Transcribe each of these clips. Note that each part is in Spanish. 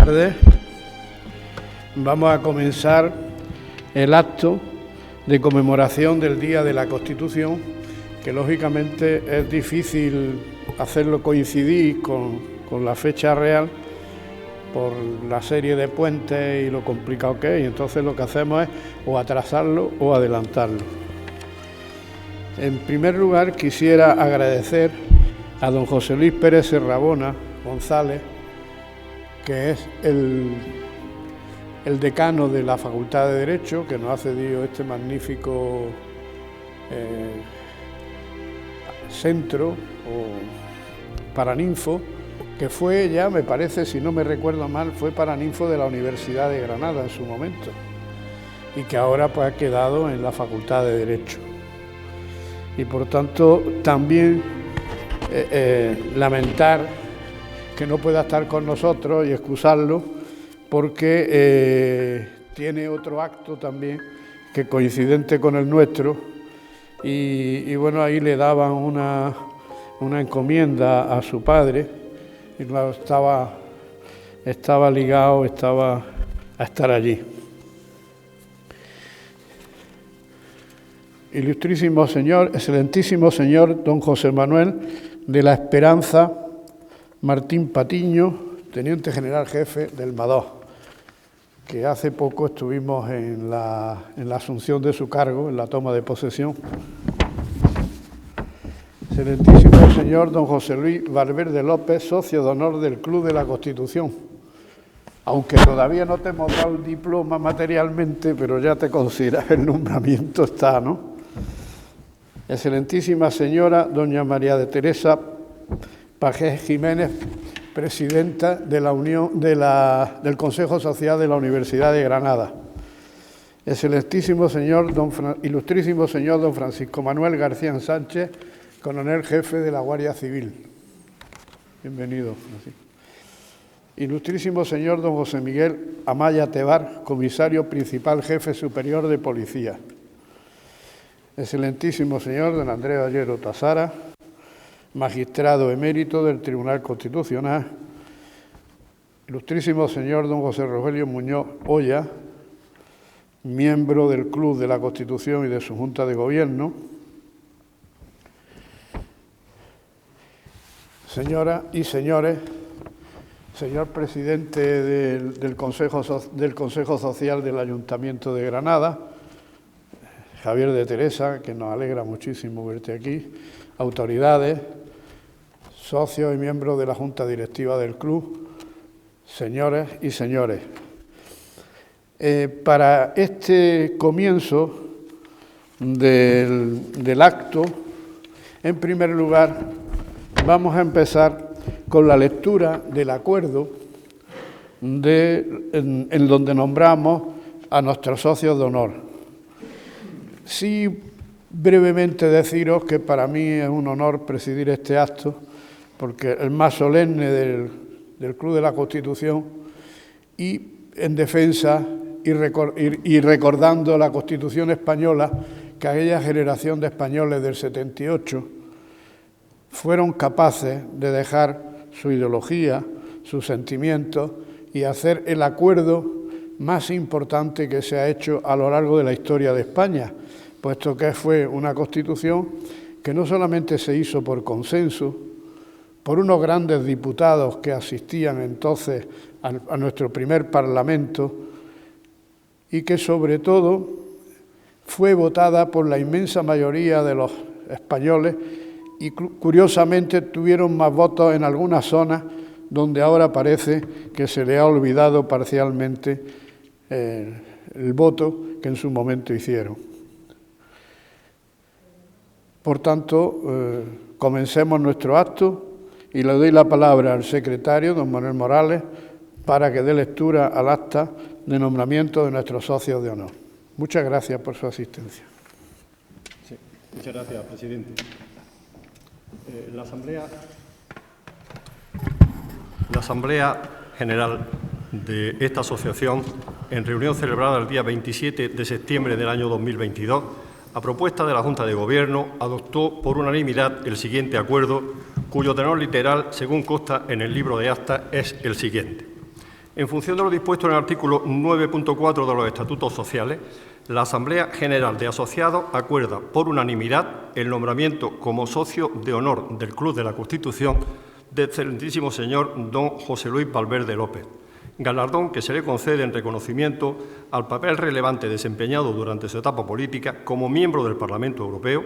tardes. Vamos a comenzar el acto de conmemoración del Día de la Constitución, que lógicamente es difícil hacerlo coincidir con la fecha real por la serie de puentes y lo complicado que es, y entonces lo que hacemos es o atrasarlo o adelantarlo. En primer lugar, quisiera agradecer a don José Luis Pérez Serrabona González, que es el decano de la Facultad de Derecho, que nos ha cedido este magnífico centro o paraninfo, que fue ya, me parece, si no me recuerdo mal, fue paraninfo de la Universidad de Granada en su momento, y que ahora pues ha quedado en la Facultad de Derecho. Y por tanto también lamentar que no pueda estar con nosotros y excusarlo, porque tiene otro acto también que coincidente con el nuestro, y bueno, ahí le daban una encomienda a su padre, y claro, estaba ligado, estaba a estar allí. Ilustrísimo señor, excelentísimo señor don José Manuel de la Esperanza Martín Patiño, teniente general jefe del MADOS, que hace poco estuvimos en la asunción de su cargo, en la toma de posesión. Excelentísimo señor don José Luis Valverde López, socio de honor del Club de la Constitución. Aunque todavía no te hemos dado el diploma materialmente, pero ya te consideras el nombramiento está, ¿no? Excelentísima señora doña María de Teresa Pajés Jiménez, presidenta de la Unión del Consejo Social de la Universidad de Granada. Ilustrísimo señor don Francisco Manuel García Sánchez, coronel jefe de la Guardia Civil. Bienvenido, Francisco. Ilustrísimo señor don José Miguel Amaya Tebar, comisario principal jefe superior de Policía. Excelentísimo señor don Andrés Ollero Tasara, magistrado emérito del Tribunal Constitucional. Ilustrísimo señor don José Rogelio Muñoz Oya, miembro del Club de la Constitución y de su Junta de Gobierno. Señoras y señores, señor presidente del Consejo Social del Ayuntamiento de Granada, Javier de Teresa, que nos alegra muchísimo verte aquí, autoridades, socios y miembros de la Junta Directiva del Club, señoras y señores. Para este comienzo del acto, en primer lugar, vamos a empezar con la lectura del acuerdo en donde nombramos a nuestros socios de honor. Sí, brevemente deciros que para mí es un honor presidir este acto, porque el más solemne del Club de la Constitución, y en defensa y recordando la Constitución española, que aquella generación de españoles del 78 fueron capaces de dejar su ideología, sus sentimientos y hacer el acuerdo más importante que se ha hecho a lo largo de la historia de España, puesto que fue una Constitución que no solamente se hizo por consenso, por unos grandes diputados que asistían entonces a nuestro primer Parlamento, y que sobre todo fue votada por la inmensa mayoría de los españoles, y curiosamente tuvieron más votos en algunas zonas donde ahora parece que se le ha olvidado parcialmente el voto que en su momento hicieron. Por tanto, comencemos nuestro acto y le doy la palabra al secretario, don Manuel Morales, para que dé lectura al acta de nombramiento de nuestros socios de honor. Muchas gracias por su asistencia. Sí, muchas gracias, presidente. La Asamblea General de esta asociación, en reunión celebrada el día 27 de septiembre del año 2022, a propuesta de la Junta de Gobierno, adoptó por unanimidad el siguiente acuerdo, cuyo tenor literal, según consta en el libro de actas, es el siguiente. En función de lo dispuesto en el artículo 9.4 de los Estatutos Sociales, la Asamblea General de Asociados acuerda por unanimidad el nombramiento como socio de honor del Club de la Constitución del excelentísimo señor don José Luis Valverde López, galardón que se le concede en reconocimiento al papel relevante desempeñado durante su etapa política como miembro del Parlamento Europeo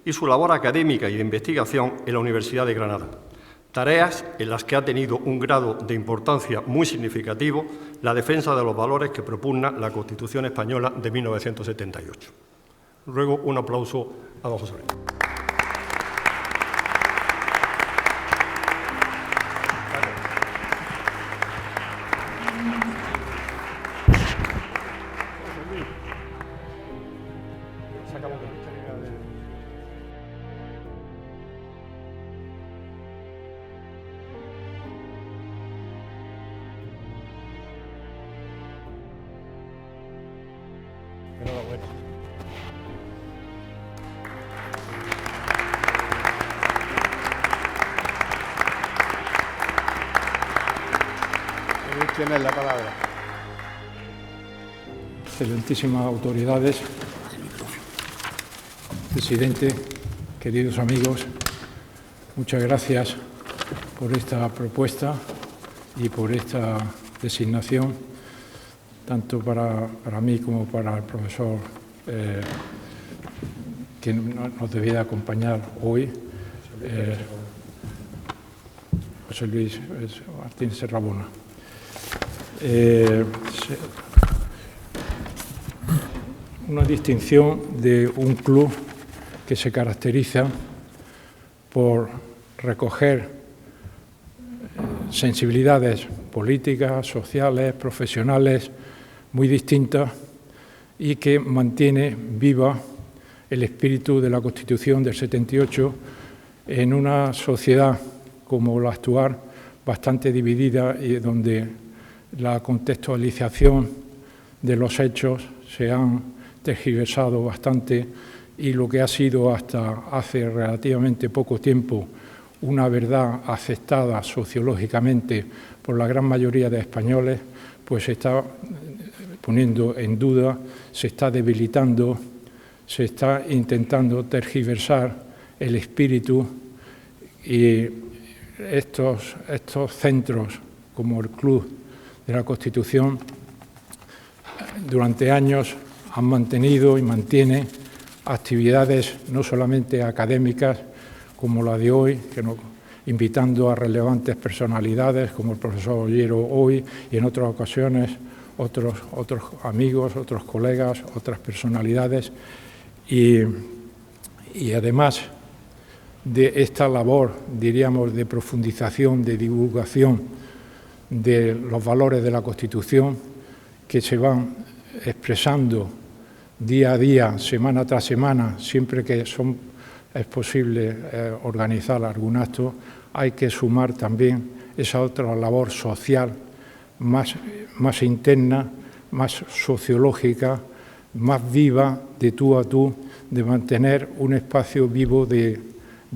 y su labor académica y de investigación en la Universidad de Granada. Tareas en las que ha tenido un grado de importancia muy significativo la defensa de los valores que propugna la Constitución española de 1978. Ruego un aplauso a don José Luis. Enhorabuena. Tienes la palabra. Excelentísimas autoridades, presidente, queridos amigos, muchas gracias por esta propuesta y por esta designación, tanto para mí como para el profesor que nos debiera acompañar hoy, José Luis Martín Serrabona. Una distinción de un club que se caracteriza por recoger sensibilidades políticas, sociales, profesionales muy distintas y que mantiene viva el espíritu de la Constitución del 78 en una sociedad como la actual, bastante dividida y donde la contextualización de los hechos se han tergiversado bastante y lo que ha sido hasta hace relativamente poco tiempo una verdad aceptada sociológicamente por la gran mayoría de españoles, pues se está poniendo en duda, se está debilitando, se está intentando tergiversar el espíritu y estos centros como el Club de la Constitución durante años han mantenido y mantiene actividades no solamente académicas como la de hoy, invitando a relevantes personalidades como el profesor Ollero hoy y en otras ocasiones otros amigos, otros colegas, otras personalidades y además de esta labor, diríamos, de profundización, de divulgación de los valores de la Constitución que se van expresando día a día, semana tras semana, siempre que es posible organizar algún acto, hay que sumar también esa otra labor social más interna, más sociológica, más viva, de tú a tú, de mantener un espacio vivo de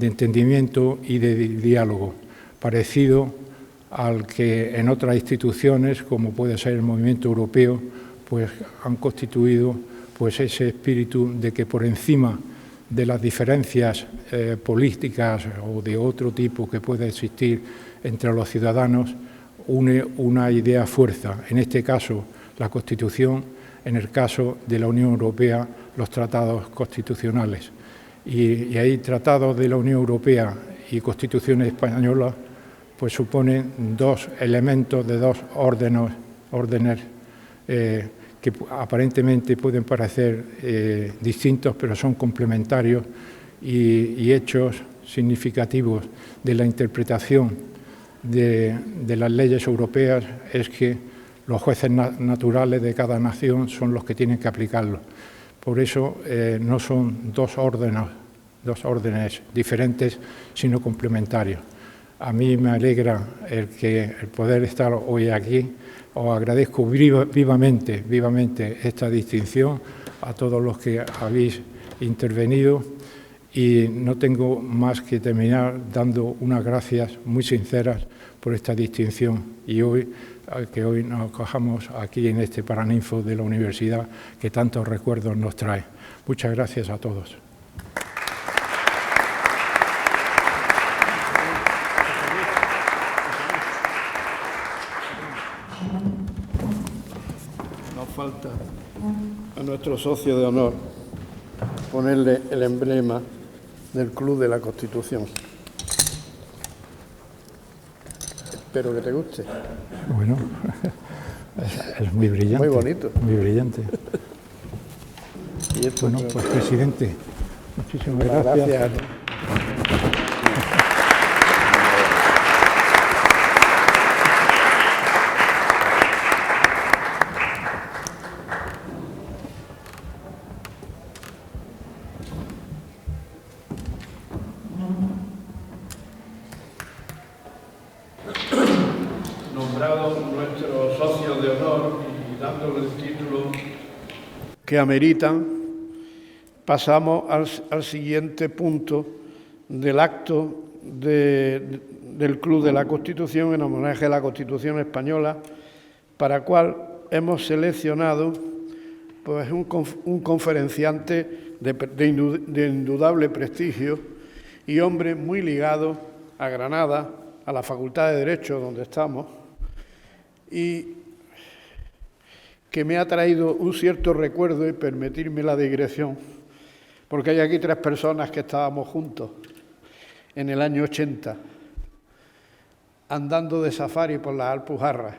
entendimiento y de diálogo, parecido al que en otras instituciones, como puede ser el Movimiento Europeo, pues han constituido pues ese espíritu de que por encima de las diferencias políticas o de otro tipo que pueda existir entre los ciudadanos, une una idea fuerza, en este caso la Constitución, en el caso de la Unión Europea, los tratados constitucionales. Y ahí tratados de la Unión Europea y Constitución española pues suponen dos elementos de dos órdenes que aparentemente pueden parecer distintos, pero son complementarios y hechos significativos de la interpretación de las leyes europeas es que los jueces naturales de cada nación son los que tienen que aplicarlo. Por eso no son dos órdenes diferentes, sino complementarios. A mí me alegra el poder estar hoy aquí. Os agradezco vivamente esta distinción a todos los que habéis intervenido y no tengo más que terminar dando unas gracias muy sinceras por esta distinción y que hoy nos acojamos aquí en este Paraninfo de la Universidad que tantos recuerdos nos trae. Muchas gracias a todos. Nos falta a nuestro socio de honor ponerle el emblema del Club de la Constitución. Espero que te guste. Bueno, es muy brillante. Muy bonito. Muy brillante. Y esto, bueno, pues presidente, muchísimas gracias. Gracias. Nombrado nuestro socio de honor y dándole el título que ameritan, pasamos al siguiente punto del acto del Club de la Constitución en homenaje a la Constitución española, para el cual hemos seleccionado pues, un conferenciante de indudable prestigio y hombre muy ligado a Granada, a la Facultad de Derecho donde estamos, y que me ha traído un cierto recuerdo, y permitirme la digresión, porque hay aquí 3 personas que estábamos juntos en el año 80, andando de safari por las Alpujarras,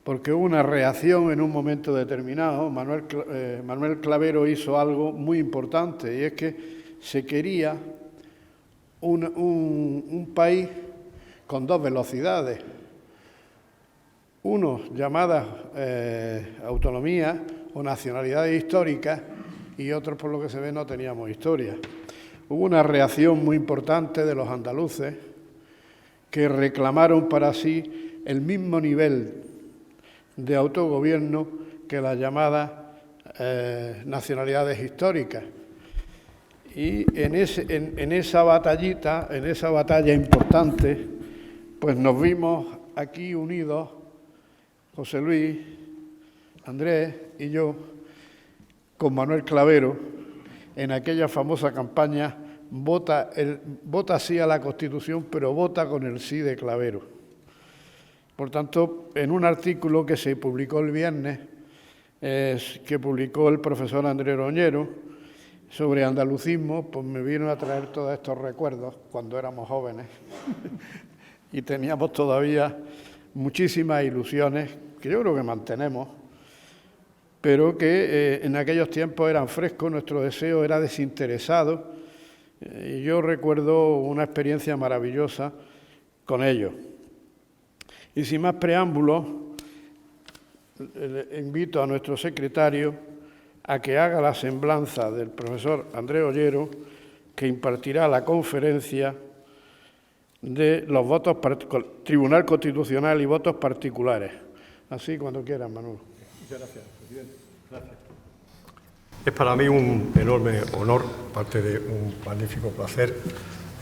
porque hubo una reacción en un momento determinado. Manuel Clavero hizo algo muy importante, y es que se quería un país con 2 velocidades. Uno, llamadas autonomías o nacionalidades históricas, y otros, por lo que se ve, no teníamos historia. Hubo una reacción muy importante de los andaluces que reclamaron para sí el mismo nivel de autogobierno que las llamadas nacionalidades históricas. Y en esa batallita, en esa batalla importante, pues nos vimos aquí unidos, José Luis, Andrés y yo, con Manuel Clavero, en aquella famosa campaña vota sí a la Constitución, pero vota con el sí de Clavero. Por tanto, en un artículo que se publicó el viernes, que publicó el profesor Andrés Oñero, sobre andalucismo, pues me vino a traer todos estos recuerdos cuando éramos jóvenes y teníamos todavía muchísimas ilusiones, que yo creo que mantenemos, pero que en aquellos tiempos eran frescos, nuestro deseo era desinteresado, y yo recuerdo una experiencia maravillosa con ellos. Y sin más preámbulos, invito a nuestro secretario a que haga la semblanza del profesor Andrés Ollero, que impartirá la conferencia de los votos Tribunal Constitucional y votos particulares. Así, cuando quieras, Manuel. Muchas gracias, presidente. Gracias. Es para mí un enorme honor, parte de un magnífico placer,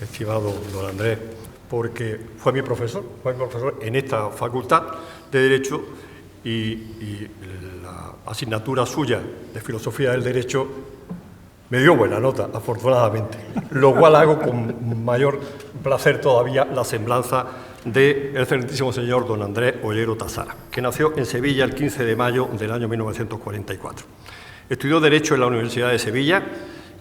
estimado don Andrés, porque fue mi profesor en esta facultad de Derecho, y la asignatura suya de Filosofía del Derecho me dio buena nota, afortunadamente, lo cual hago con mayor placer todavía la semblanza del excelentísimo señor don Andrés Ollero Tazara, que nació en Sevilla el 15 de mayo del año 1944. Estudió Derecho en la Universidad de Sevilla,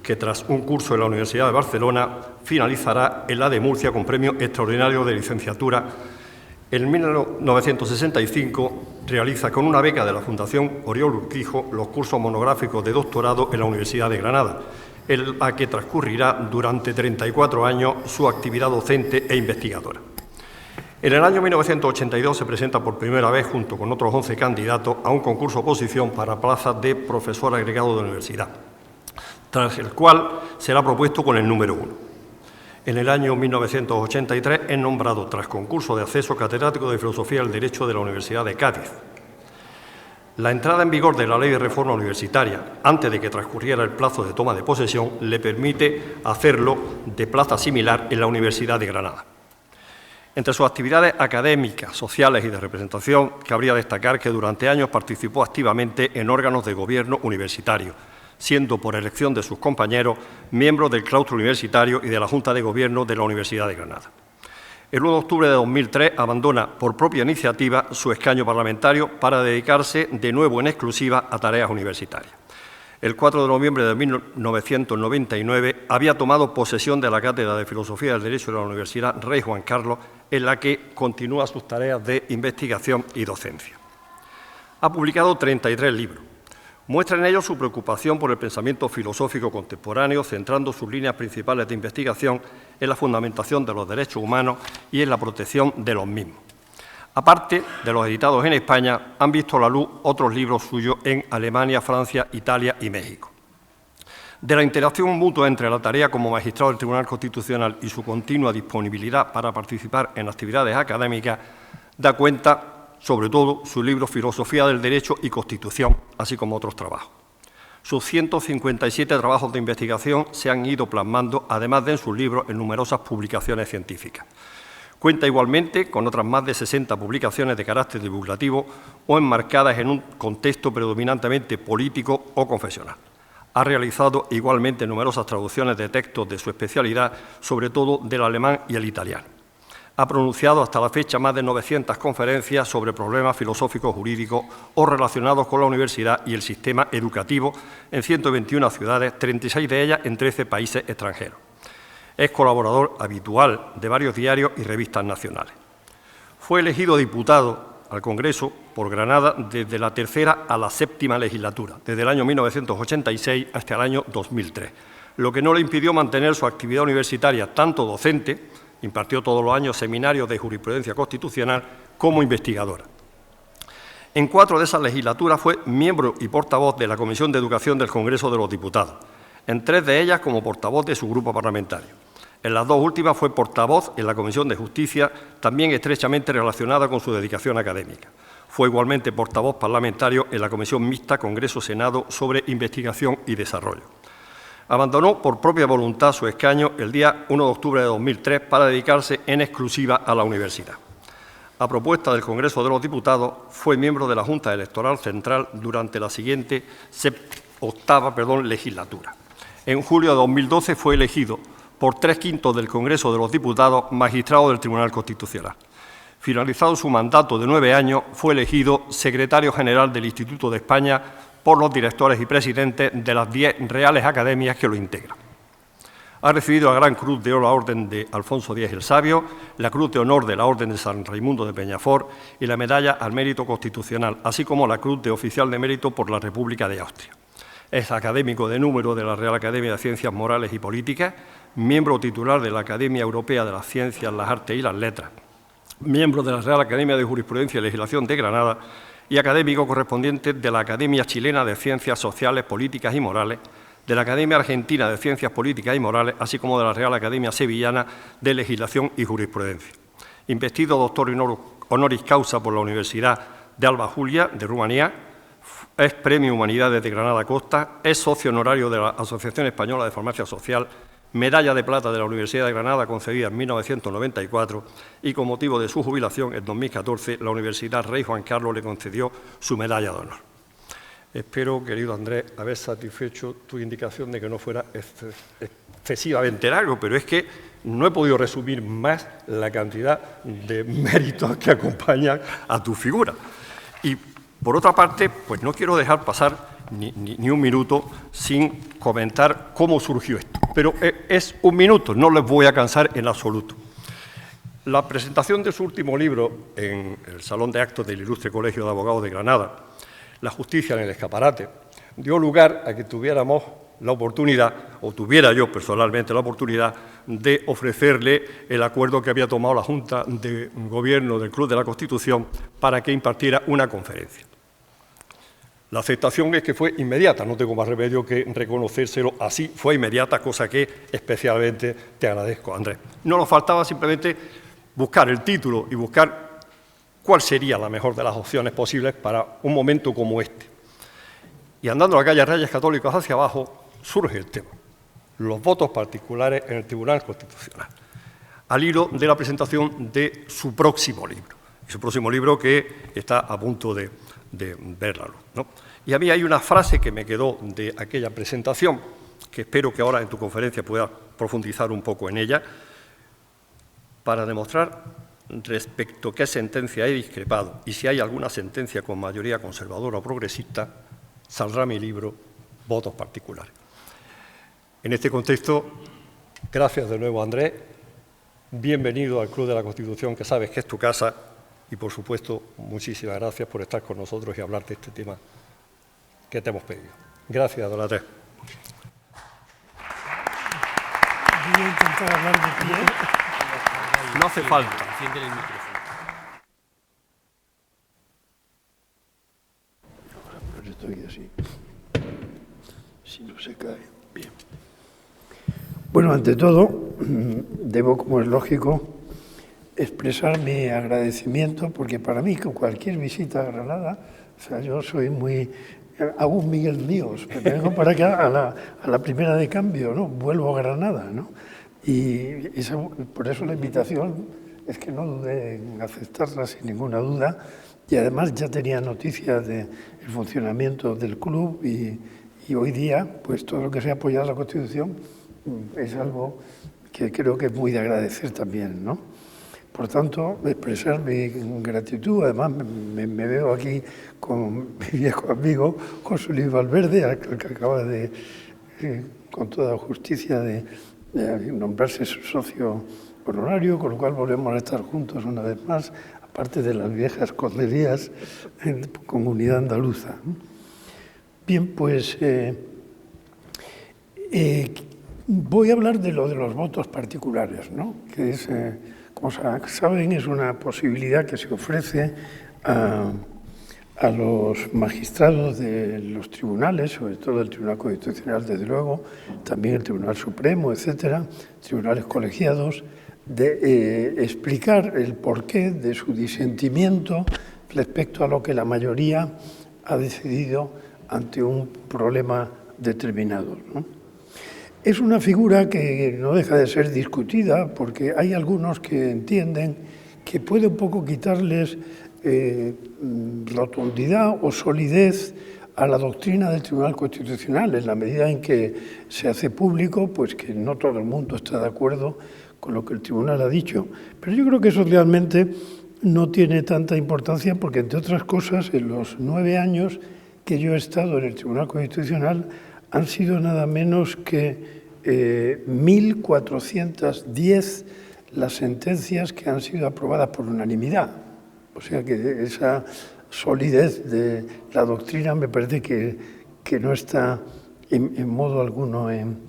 que tras un curso en la Universidad de Barcelona finalizará en la de Murcia con premio extraordinario de licenciatura. En 1965 realiza con una beca de la Fundación Oriol Urquijo los cursos monográficos de doctorado en la Universidad de Granada, en la que transcurrirá durante 34 años su actividad docente e investigadora. En el año 1982 se presenta por primera vez, junto con otros 11 candidatos, a un concurso oposición para plazas de profesor agregado de la universidad, tras el cual será propuesto con el número 1. En el año 1983 es nombrado, tras concurso de acceso, catedrático de Filosofía del Derecho de la Universidad de Cádiz. La entrada en vigor de la Ley de Reforma Universitaria, antes de que transcurriera el plazo de toma de posesión, le permite hacerlo de plaza similar en la Universidad de Granada. Entre sus actividades académicas, sociales y de representación, cabría destacar que durante años participó activamente en órganos de gobierno universitario, siendo por elección de sus compañeros miembro del claustro universitario y de la Junta de Gobierno de la Universidad de Granada. El 1 de octubre de 2003 abandona por propia iniciativa su escaño parlamentario para dedicarse de nuevo en exclusiva a tareas universitarias. El 4 de noviembre de 1999 había tomado posesión de la Cátedra de Filosofía del Derecho de la Universidad Rey Juan Carlos, en la que continúa sus tareas de investigación y docencia. Ha publicado 33 libros. Muestra en ellos su preocupación por el pensamiento filosófico contemporáneo, centrando sus líneas principales de investigación en la fundamentación de los derechos humanos y en la protección de los mismos. Aparte de los editados en España, han visto la luz otros libros suyos en Alemania, Francia, Italia y México. De la interacción mutua entre la tarea como magistrado del Tribunal Constitucional y su continua disponibilidad para participar en actividades académicas, da cuenta sobre todo su libro Filosofía del Derecho y Constitución, así como otros trabajos. Sus 157 trabajos de investigación se han ido plasmando, además de en sus libros, en numerosas publicaciones científicas. Cuenta igualmente con otras más de 60 publicaciones de carácter divulgativo o enmarcadas en un contexto predominantemente político o confesional. Ha realizado igualmente numerosas traducciones de textos de su especialidad, sobre todo del alemán y el italiano. Ha pronunciado hasta la fecha más de 900 conferencias sobre problemas filosóficos jurídicos o relacionados con la universidad y el sistema educativo en 121 ciudades, 36 de ellas en 13 países extranjeros. Es colaborador habitual de varios diarios y revistas nacionales. Fue elegido diputado al Congreso por Granada desde la tercera a la séptima legislatura, desde el año 1986 hasta el año 2003, lo que no le impidió mantener su actividad universitaria tanto docente, impartió todos los años seminarios de jurisprudencia constitucional, como investigadora. En 4 de esas legislaturas fue miembro y portavoz de la Comisión de Educación del Congreso de los Diputados, en 3 de ellas como portavoz de su grupo parlamentario. En las 2 últimas fue portavoz en la Comisión de Justicia, también estrechamente relacionada con su dedicación académica. Fue igualmente portavoz parlamentario en la Comisión Mixta Congreso-Senado sobre Investigación y Desarrollo. Abandonó por propia voluntad su escaño el día 1 de octubre de 2003 para dedicarse en exclusiva a la universidad. A propuesta del Congreso de los Diputados, fue miembro de la Junta Electoral Central durante la siguiente octava legislatura. En julio de 2012 fue elegido por 3/5 del Congreso de los Diputados magistrado del Tribunal Constitucional. Finalizado su mandato de 9 años, fue elegido secretario general del Instituto de España por los directores y presidentes de las 10 reales academias que lo integran. Ha recibido la Gran Cruz de Oro a la Orden de Alfonso X el Sabio, la Cruz de Honor de la Orden de San Raimundo de Peñafort y la Medalla al Mérito Constitucional, así como la Cruz de Oficial de Mérito por la República de Austria. Es académico de número de la Real Academia de Ciencias Morales y Políticas, miembro titular de la Academia Europea de las Ciencias, las Artes y las Letras, miembro de la Real Academia de Jurisprudencia y Legislación de Granada y académico correspondiente de la Academia Chilena de Ciencias Sociales, Políticas y Morales, de la Academia Argentina de Ciencias Políticas y Morales, así como de la Real Academia Sevillana de Legislación y Jurisprudencia. Investido doctor honoris causa por la Universidad de Alba Julia, de Rumanía, es Premio Humanidades de Granada Costa, es socio honorario de la Asociación Española de Farmacia Social, medalla de plata de la Universidad de Granada concedida en 1994 y con motivo de su jubilación en 2014 la Universidad Rey Juan Carlos le concedió su medalla de honor. Espero, querido Andrés, haber satisfecho tu indicación de que no fuera excesivamente largo, pero es que no he podido resumir más la cantidad de méritos que acompañan a tu figura. Y, por otra parte, pues no quiero dejar pasar ni un minuto sin comentar cómo surgió esto. Pero es un minuto, no les voy a cansar en absoluto. La presentación de su último libro en el Salón de Actos del Ilustre Colegio de Abogados de Granada, La Justicia en el Escaparate, dio lugar a que tuviéramos la oportunidad, o tuviera yo personalmente la oportunidad, de ofrecerle el acuerdo que había tomado la Junta de Gobierno del Club de la Constitución para que impartiera una conferencia. La aceptación es que fue inmediata, no tengo más remedio que reconocérselo así, fue inmediata, cosa que especialmente te agradezco, Andrés. No nos faltaba simplemente buscar el título y buscar cuál sería la mejor de las opciones posibles para un momento como este. Y andando la calle Reyes Católicos hacia abajo, surge el tema, los votos particulares en el Tribunal Constitucional. al hilo de la presentación de su próximo libro. Su próximo libro que está a punto de ver la luz, ¿no? Y a mí hay una frase que me quedó de aquella presentación, que espero que ahora en tu conferencia puedas profundizar un poco en ella, para demostrar respecto a qué sentencia he discrepado y si hay alguna sentencia con mayoría conservadora o progresista, saldrá mi libro Votos Particulares. En este contexto, gracias de nuevo, Andrés. Bienvenido al Club de la Constitución, que sabes que es tu casa, y por supuesto, muchísimas gracias por estar con nosotros y hablar de este tema que te hemos pedido. Gracias, don Andrés. Voy a intentar hablar de pie. No hace falta. Enciende el micrófono. Ahora estoy así. Si no se cae. Bien. Bueno, ante todo, debo, como es lógico, expresar mi agradecimiento, porque para mí, con cualquier visita a Granada, o sea, yo soy muy... Hago un Miguel Míos, me vengo para acá a la primera de cambio, ¿no? Vuelvo a Granada, ¿no? Y por eso la invitación es que no dudé en aceptarla sin ninguna duda, y además ya tenía noticias del funcionamiento del club y hoy día, pues todo lo que sea apoyar la Constitución es algo que creo que es muy de agradecer también, ¿no? Por tanto, expresar mi gratitud. Además, me veo aquí con mi viejo amigo José Luis Valverde, al que acaba de, con toda justicia, de nombrarse su socio honorario, con lo cual volvemos a estar juntos una vez más, aparte de las viejas esconderías en Comunidad Andaluza. Bien, pues voy a hablar de lo de los votos particulares, ¿no? Que es, como saben, es una posibilidad que se ofrece a los magistrados de los tribunales, sobre todo el Tribunal Constitucional, desde luego, también el Tribunal Supremo, etcétera, tribunales colegiados, de explicar el porqué de su disentimiento respecto a lo que la mayoría ha decidido ante un problema determinado, ¿no? Es una figura que no deja de ser discutida porque hay algunos que entienden que puede un poco quitarles rotundidad o solidez a la doctrina del Tribunal Constitucional, en la medida en que se hace público, pues que no todo el mundo está de acuerdo con lo que el Tribunal ha dicho. Pero yo creo que eso realmente no tiene tanta importancia porque, entre otras cosas, en los 9 años que yo he estado en el Tribunal Constitucional han sido nada menos que 1.410 las sentencias que han sido aprobadas por unanimidad. O sea que esa solidez de la doctrina me parece que no está en modo alguno en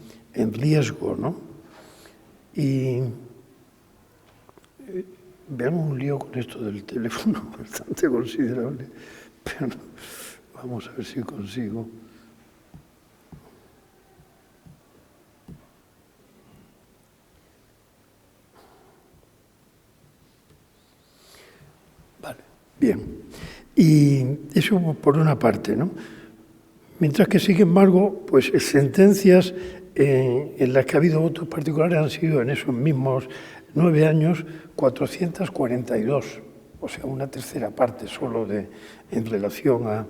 riesgo, ¿no? Y veamos un lío con esto del teléfono bastante considerable, pero vamos a ver si consigo. Vale, bien. Y eso por una parte, ¿no? Mientras que, sin embargo, pues sentencias en las que ha habido votos particulares han sido en esos mismos 9 años 442, o sea, una tercera parte solo en relación a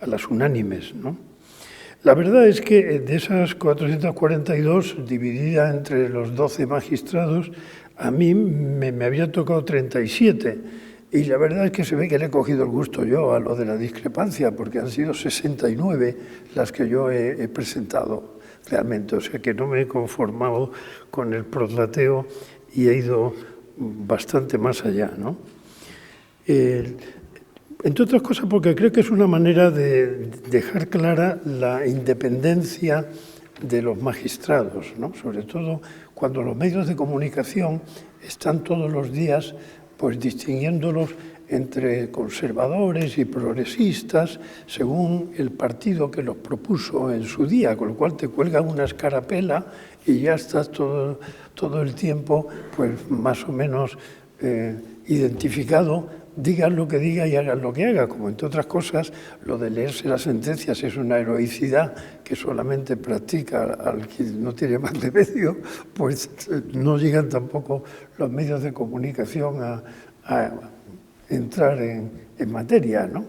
las unánimes, ¿no? La verdad es que de esas 442, dividida entre los 12 magistrados, a mí me había tocado 37, y la verdad es que se ve que le he cogido el gusto yo a lo de la discrepancia, porque han sido 69 las que yo he presentado realmente, o sea que no me he conformado con el proslateo y he ido bastante más allá, ¿no? Entre otras cosas porque creo que es una manera de dejar clara la independencia de los magistrados, ¿no? Sobre todo cuando los medios de comunicación están todos los días pues distinguiéndolos entre conservadores y progresistas según el partido que los propuso en su día, con lo cual te cuelgan una escarapela y ya estás todo el tiempo pues más o menos identificado, digan lo que diga y hagan lo que haga. Como entre otras cosas, lo de leerse las sentencias es una heroicidad que solamente practica al que no tiene más remedio, pues no llegan tampoco los medios de comunicación a entrar en materia, ¿no?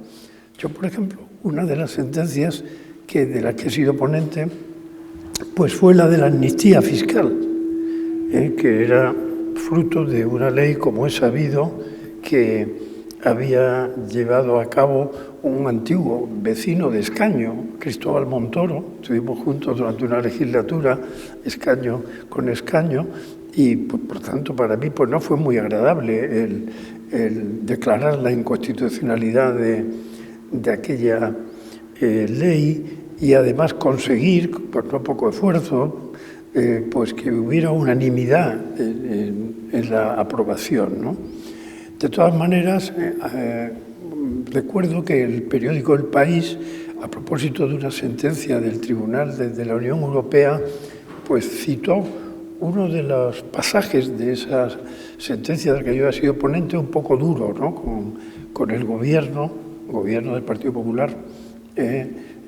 Yo, por ejemplo, una de las sentencias de las que he sido ponente, pues fue la de la amnistía fiscal, que era fruto de una ley, como he sabido, que había llevado a cabo un antiguo vecino de Escaño, Cristóbal Montoro. Estuvimos juntos durante una legislatura, escaño con escaño, y por tanto para mí pues no fue muy agradable el declarar la inconstitucionalidad de aquella ley, y además conseguir, por no poco esfuerzo, pues que hubiera unanimidad en la aprobación, ¿no? De todas maneras, recuerdo que el periódico El País, a propósito de una sentencia del Tribunal de la Unión Europea, pues citó uno de los pasajes de esa sentencia de la que yo he sido ponente, un poco duro, ¿no? con el gobierno del Partido Popular,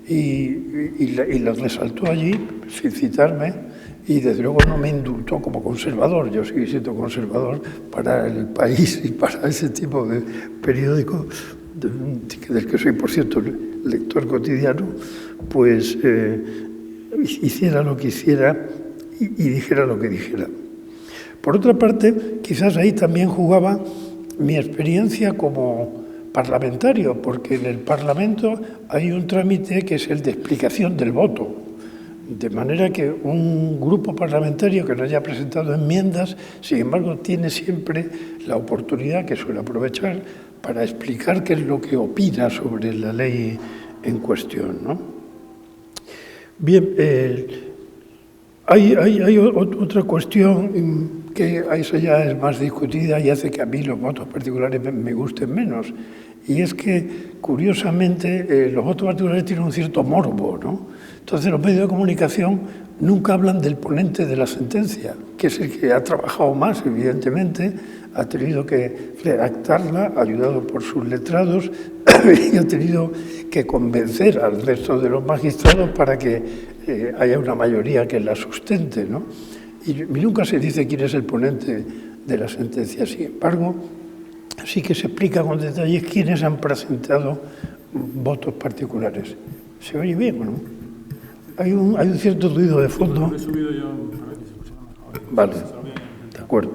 y lo resaltó allí sin citarme, y desde luego no me indultó como conservador. Yo seguí siendo conservador para El País y para ese tipo de periódico, del que soy, por cierto, lector cotidiano, pues hiciera lo que hiciera y dijera lo que dijera. Por otra parte, quizás ahí también jugaba mi experiencia como parlamentario, porque en el Parlamento hay un trámite que es el de explicación del voto. De manera que un grupo parlamentario que no haya presentado enmiendas, sin embargo, tiene siempre la oportunidad, que suele aprovechar, para explicar qué es lo que opina sobre la ley en cuestión, ¿no? Bien, hay otra cuestión que esa ya es más discutida y hace que a mí los votos particulares me gusten menos. Y es que, curiosamente, los votos particulares tienen un cierto morbo, ¿no? Entonces, los medios de comunicación nunca hablan del ponente de la sentencia, que es el que ha trabajado más, evidentemente, ha tenido que redactarla, ayudado por sus letrados, y ha tenido que convencer al resto de los magistrados para que haya una mayoría que la sustente, ¿no? Y nunca se dice quién es el ponente de la sentencia. Sin embargo, sí que se explica con detalles quiénes han presentado votos particulares. ¿Se oye bien o no? Hay un cierto ruido de fondo. Vale, de acuerdo.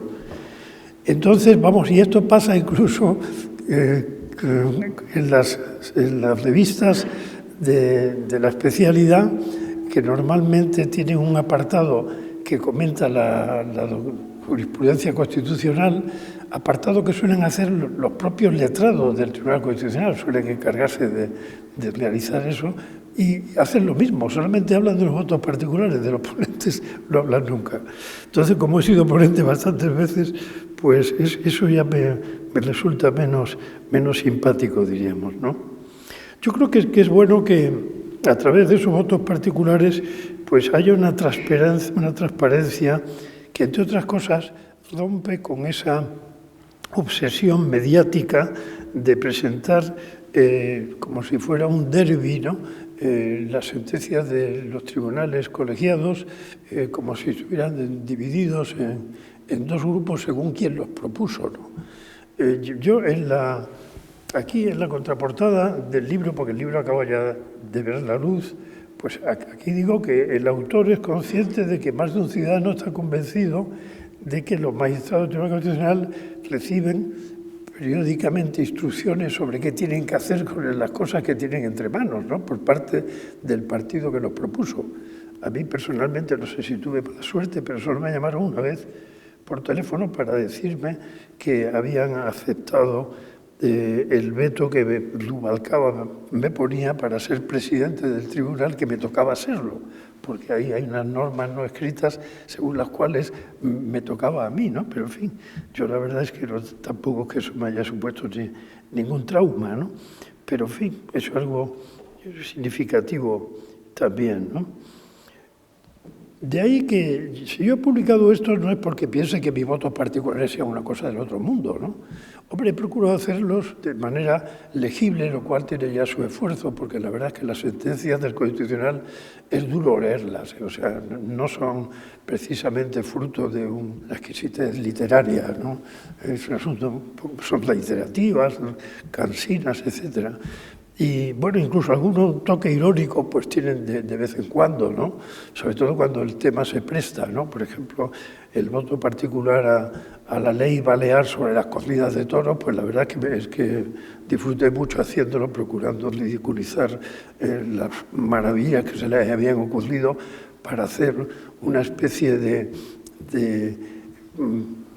Entonces, vamos, y esto pasa incluso en las revistas de la especialidad, que normalmente tienen un apartado que comenta la jurisprudencia constitucional, apartado que suelen hacer los propios letrados del Tribunal Constitucional, suelen encargarse de realizar eso y hacen lo mismo, solamente hablan de los votos particulares, de los ponentes no hablan nunca. Entonces, como he sido ponente bastantes veces, pues eso ya me resulta menos simpático, diríamos, ¿no? Yo creo que es bueno que a través de esos votos particulares pues haya una transparencia que, entre otras cosas, rompe con esa obsesión mediática de presentar como si fuera un derbi, ¿no? Las sentencias de los tribunales colegiados como si estuvieran divididos en dos grupos según quien los propuso, ¿no? Yo aquí en la contraportada del libro, porque el libro acaba ya de ver la luz, pues aquí digo que el autor es consciente de que más de un ciudadano está convencido de que los magistrados del Tribunal Constitucional reciben periódicamente instrucciones sobre qué tienen que hacer con las cosas que tienen entre manos, ¿no? Por parte del partido que los propuso. A mí personalmente, no sé si tuve la suerte, pero solo me llamaron una vez por teléfono para decirme que habían aceptado el veto que Rubalcaba me ponía para ser presidente del tribunal, que me tocaba serlo, porque ahí hay unas normas no escritas según las cuales me tocaba a mí, ¿no? Pero, en fin, yo la verdad es que tampoco que eso me haya supuesto ningún trauma, ¿no? Pero, en fin, eso es algo significativo también, ¿no? De ahí que, si yo he publicado esto, no es porque piense que mis votos particulares sean una cosa del otro mundo, ¿no? Hombre, procuro hacerlos de manera legible, lo cual tiene ya su esfuerzo, porque la verdad es que las sentencias del Constitucional es duro leerlas, o sea, no son precisamente fruto de una exquisitez literaria, ¿no? Es un asunto, son reiterativas, cansinas, etcétera. Y, bueno, incluso algún toque irónico pues tienen de vez en cuando, ¿no? Sobre todo cuando el tema se presta, ¿no? Por ejemplo, el voto particular a la ley balear sobre las corridas de toros, pues la verdad es que disfruté mucho haciéndolo, procurando ridiculizar las maravillas que se les habían ocurrido para hacer una especie de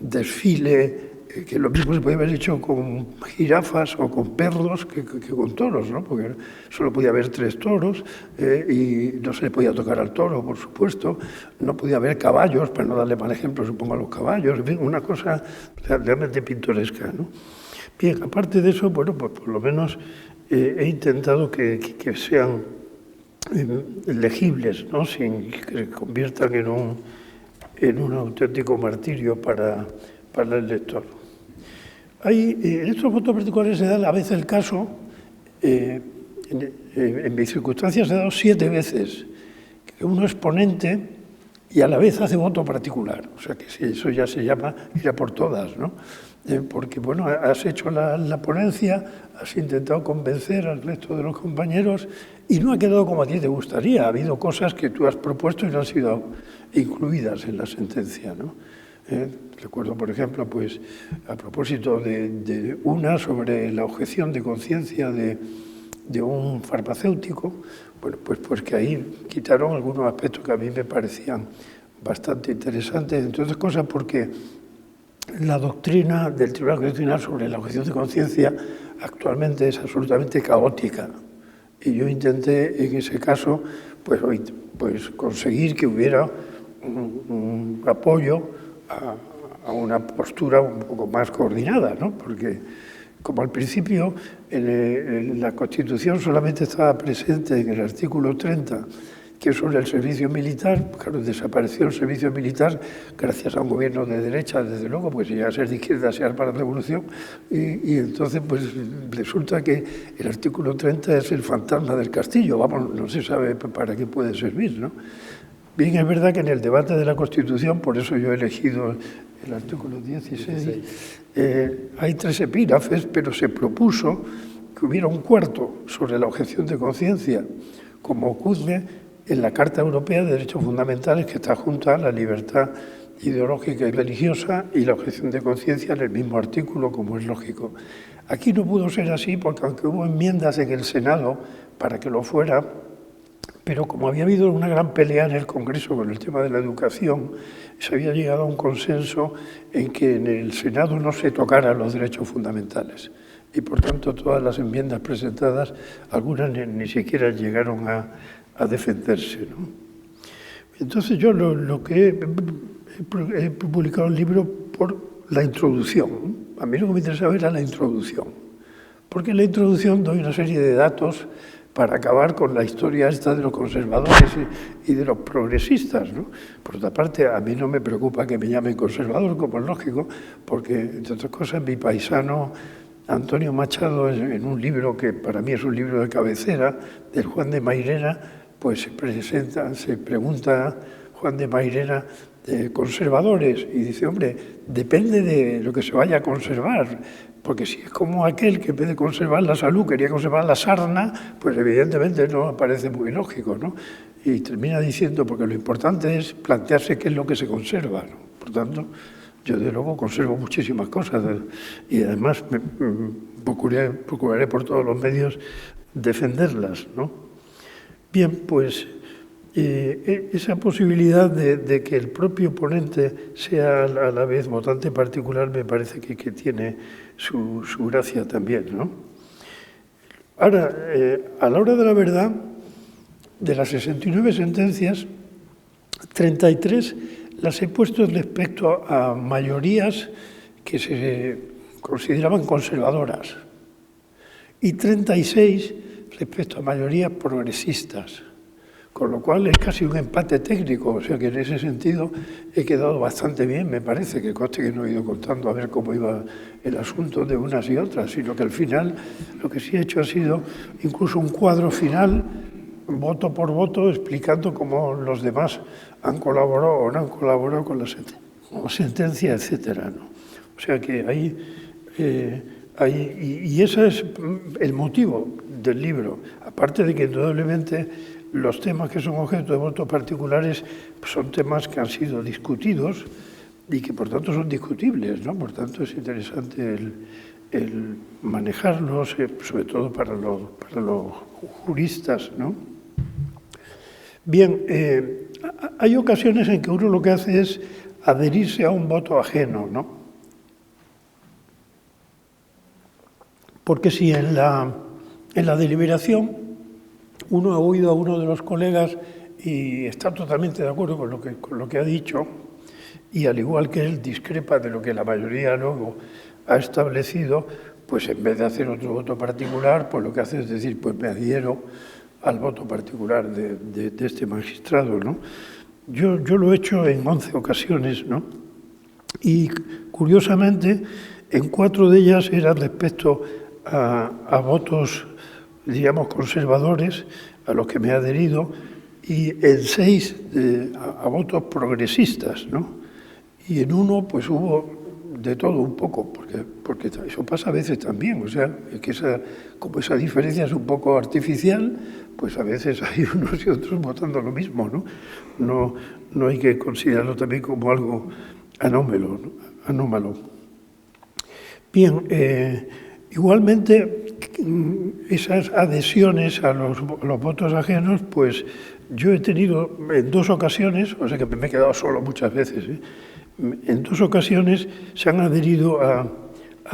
desfile que lo mismo se podía haber hecho con jirafas o con perros que con toros, ¿no? Porque solo podía haber 3 toros y no se le podía tocar al toro, por supuesto. No podía haber caballos, para no darle mal ejemplo, supongo, a los caballos. En fin, una cosa realmente pintoresca, ¿no? Bien, aparte de eso, bueno, pues por lo menos he intentado que sean legibles, ¿no? Sin que se conviertan en un auténtico martirio para el lector. En estos votos particulares se da a veces el caso, en mis circunstancias se ha dado 7 veces, que uno es ponente y a la vez hace voto particular. O sea que sí, eso ya se llama ir a por todas, ¿no? Porque, bueno, has hecho la ponencia, has intentado convencer al resto de los compañeros y no ha quedado como a ti te gustaría. Ha habido cosas que tú has propuesto y no han sido incluidas en la sentencia, ¿no? Recuerdo, por ejemplo, pues a propósito de una sobre la objeción de conciencia de un farmacéutico, bueno, pues que ahí quitaron algunos aspectos que a mí me parecían bastante interesantes, entre otras cosas porque la doctrina del Tribunal Constitucional sobre la objeción de conciencia actualmente es absolutamente caótica. Y yo intenté en ese caso pues conseguir que hubiera un apoyo a una postura un poco más coordinada, ¿no? Porque, como al principio en la Constitución solamente estaba presente en el artículo 30, que es sobre el servicio militar, claro, desapareció el servicio militar gracias a un gobierno de derecha, desde luego, pues si llega a ser de izquierda se arma la revolución, y entonces pues resulta que el artículo 30 es el fantasma del castillo, vamos, no se sabe para qué puede servir, ¿no? Bien, es verdad que en el debate de la Constitución, por eso yo he elegido el artículo 16, hay 3 epígrafes, pero se propuso que hubiera un cuarto sobre la objeción de conciencia, como ocurre en la Carta Europea de Derechos Fundamentales, que está junta a la libertad ideológica y religiosa y la objeción de conciencia en el mismo artículo, como es lógico. Aquí no pudo ser así porque, aunque hubo enmiendas en el Senado para que lo fuera, pero como había habido una gran pelea en el Congreso con el tema de la educación, se había llegado a un consenso en que en el Senado no se tocaran los derechos fundamentales. Y, por tanto, todas las enmiendas presentadas, algunas ni siquiera llegaron a defenderse, ¿no? Entonces, yo lo que he publicado el libro por la introducción. A mí lo que me interesaba era la introducción. Porque en la introducción doy una serie de datos para acabar con la historia esta de los conservadores y de los progresistas, ¿no? Por otra parte, a mí no me preocupa que me llamen conservador, como es lógico, porque, entre otras cosas, mi paisano Antonio Machado, en un libro que para mí es un libro de cabecera, del Juan de Mairena, pues se pregunta Juan de Mairena, conservadores, y dice, hombre, depende de lo que se vaya a conservar, porque si es como aquel que en vez de conservar la salud quería conservar la sarna, pues evidentemente no me parece muy lógico, ¿no? Y termina diciendo, porque lo importante es plantearse qué es lo que se conserva, ¿no? Por tanto, yo de luego conservo muchísimas cosas y además procuraré por todos los medios defenderlas, ¿no? Bien, pues esa posibilidad de que el propio ponente sea a la vez votante particular me parece que tiene su gracia también, ¿no? Ahora, a la hora de la verdad, de las 69 sentencias, 33 las he puesto respecto a mayorías que se consideraban conservadoras y 36 respecto a mayorías progresistas. Con lo cual es casi un empate técnico, o sea que en ese sentido he quedado bastante bien, me parece, que conste que no he ido contando a ver cómo iba el asunto de unas y otras, sino que al final lo que sí he hecho ha sido incluso un cuadro final, voto por voto, explicando cómo los demás han colaborado o no han colaborado con la sentencia, etcétera, ¿no? O sea que y ese es el motivo del libro, aparte de que indudablemente los temas que son objeto de votos particulares son temas que han sido discutidos y que por tanto son discutibles, ¿no? Por tanto es interesante el manejarlos, sobre todo para los juristas, ¿no? Bien, hay ocasiones en que uno lo que hace es adherirse a un voto ajeno, ¿no? Porque si en la deliberación uno ha oído a uno de los colegas y está totalmente de acuerdo con lo que ha dicho, y al igual que él discrepa de lo que la mayoría luego ha establecido, pues en vez de hacer otro voto particular, pues lo que hace es decir, pues me adhiero al voto particular de este magistrado, ¿no? Yo lo he hecho en 11 ocasiones, ¿no? Y curiosamente, en 4 de ellas eran respecto a votos, digamos, conservadores, a los que me he adherido, y en 6 a votos progresistas, ¿no? Y en 1 pues hubo de todo un poco, porque eso pasa a veces también, o sea, que como esa diferencia es un poco artificial, pues a veces hay unos y otros votando lo mismo, ¿no? No hay que considerarlo también como algo anómalo, ¿no? Anómalo. Bien, igualmente, esas adhesiones a los votos ajenos, pues yo he tenido en 2 ocasiones, o sea que me he quedado solo muchas veces, en 2 ocasiones se han adherido a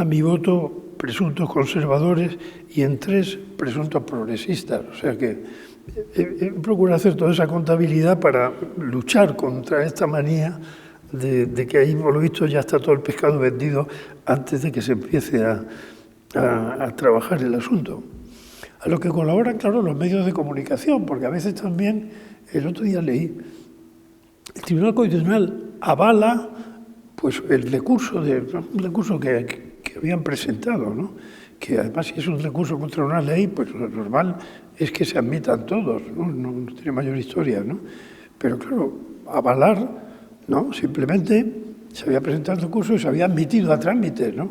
mi voto presuntos conservadores y en 3 presuntos progresistas. O sea que he procurado hacer toda esa contabilidad para luchar contra esta manía de que ahí, por lo visto, ya está todo el pescado vendido antes de que se empiece a trabajar el asunto. A lo que colaboran, claro, los medios de comunicación, porque a veces también, el otro día leí, el Tribunal Constitucional avala pues el recurso, un recurso que habían presentado, ¿no? Que además si es un recurso contra una ley, pues lo normal es que se admitan todos, no tiene mayor historia, ¿no? Pero claro, avalar, ¿no? Simplemente se había presentado el recurso y se había admitido a trámite, ¿no?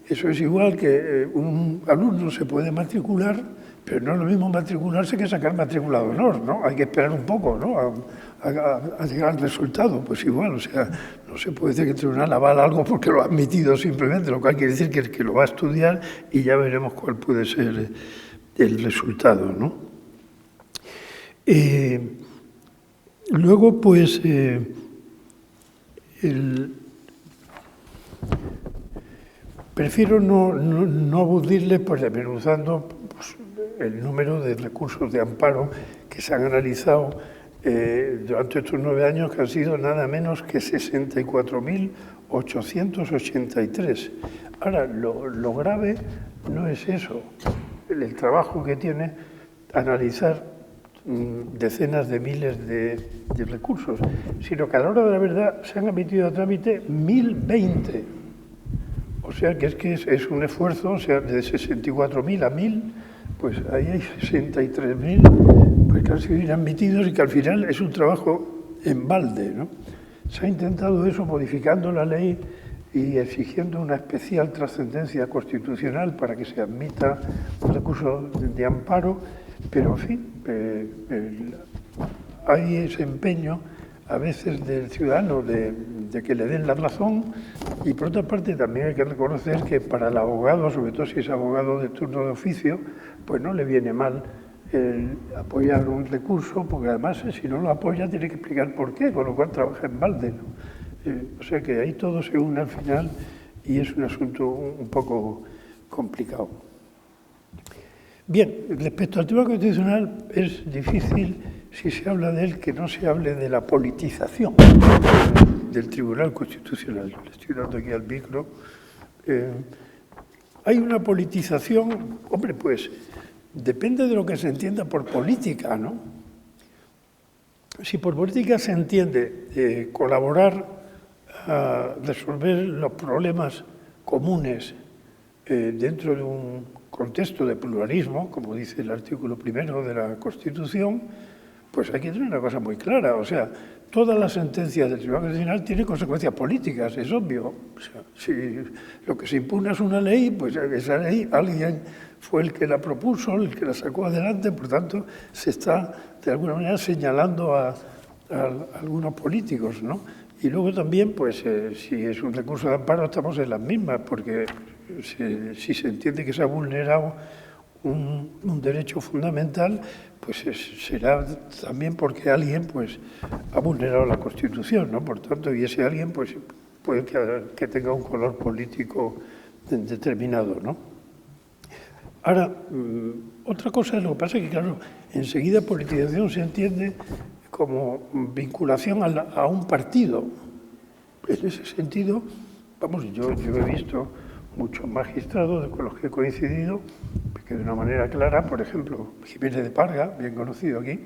Eso es igual que un alumno se puede matricular, pero no es lo mismo matricularse que sacar matrícula de honor, ¿no? Hay que esperar un poco, ¿no? A llegar al resultado, pues igual, o sea, no se puede decir que el tribunal avala algo porque lo ha admitido simplemente, lo cual quiere decir que lo va a estudiar y ya veremos cuál puede ser el resultado, ¿no? Luego, pues, prefiero no aburrirles pues, desmenuzando pues, el número de recursos de amparo que se han analizado durante estos 9 años, que han sido nada menos que 64.883. Ahora, lo grave no es eso, el trabajo que tiene analizar decenas de miles de recursos, sino que a la hora de la verdad se han admitido a trámite 1.020. O sea que es un esfuerzo, o sea, de 64.000 a 1.000, pues ahí hay 63.000 pues que han sido admitidos y que al final es un trabajo en balde, ¿no? Se ha intentado eso modificando la ley y exigiendo una especial trascendencia constitucional para que se admita un recurso de amparo, pero en fin, hay ese empeño a veces del ciudadano de que le den la razón, y por otra parte también hay que reconocer que para el abogado, sobre todo si es abogado de turno de oficio, pues no le viene mal apoyar un recurso, porque además si no lo apoya tiene que explicar por qué, con lo cual trabaja en balde, ¿no? O sea que ahí todo se une al final y es un asunto un poco complicado. Bien, respecto al Tribunal Constitucional es difícil, si se habla de él, que no se hable de la politización del Tribunal Constitucional. Le estoy dando aquí al micro. Hay una politización, hombre, pues depende de lo que se entienda por política, ¿no? Si por política se entiende colaborar a resolver los problemas comunes dentro de un contexto de pluralismo, como dice el artículo 1 de la Constitución, pues hay que tener una cosa muy clara. O sea, todas las sentencias del Tribunal Constitucional tienen consecuencias políticas, es obvio. O sea, si lo que se impugna es una ley, pues esa ley alguien fue el que la propuso, el que la sacó adelante, por tanto, se está de alguna manera señalando a algunos políticos, ¿no? Y luego también, pues, si es un recurso de amparo, estamos en las mismas, porque si se entiende que se ha vulnerado un derecho fundamental, pues será también porque alguien, pues, ha vulnerado la Constitución, ¿no? Por tanto, y ese alguien, pues, puede que tenga un color político determinado, ¿no? Ahora, otra cosa, lo que pasa es que, claro, enseguida politización se entiende como vinculación a un partido. En ese sentido, vamos, yo he visto muchos magistrados con los que he coincidido, que de una manera clara, por ejemplo, Jiménez de Parga, bien conocido aquí,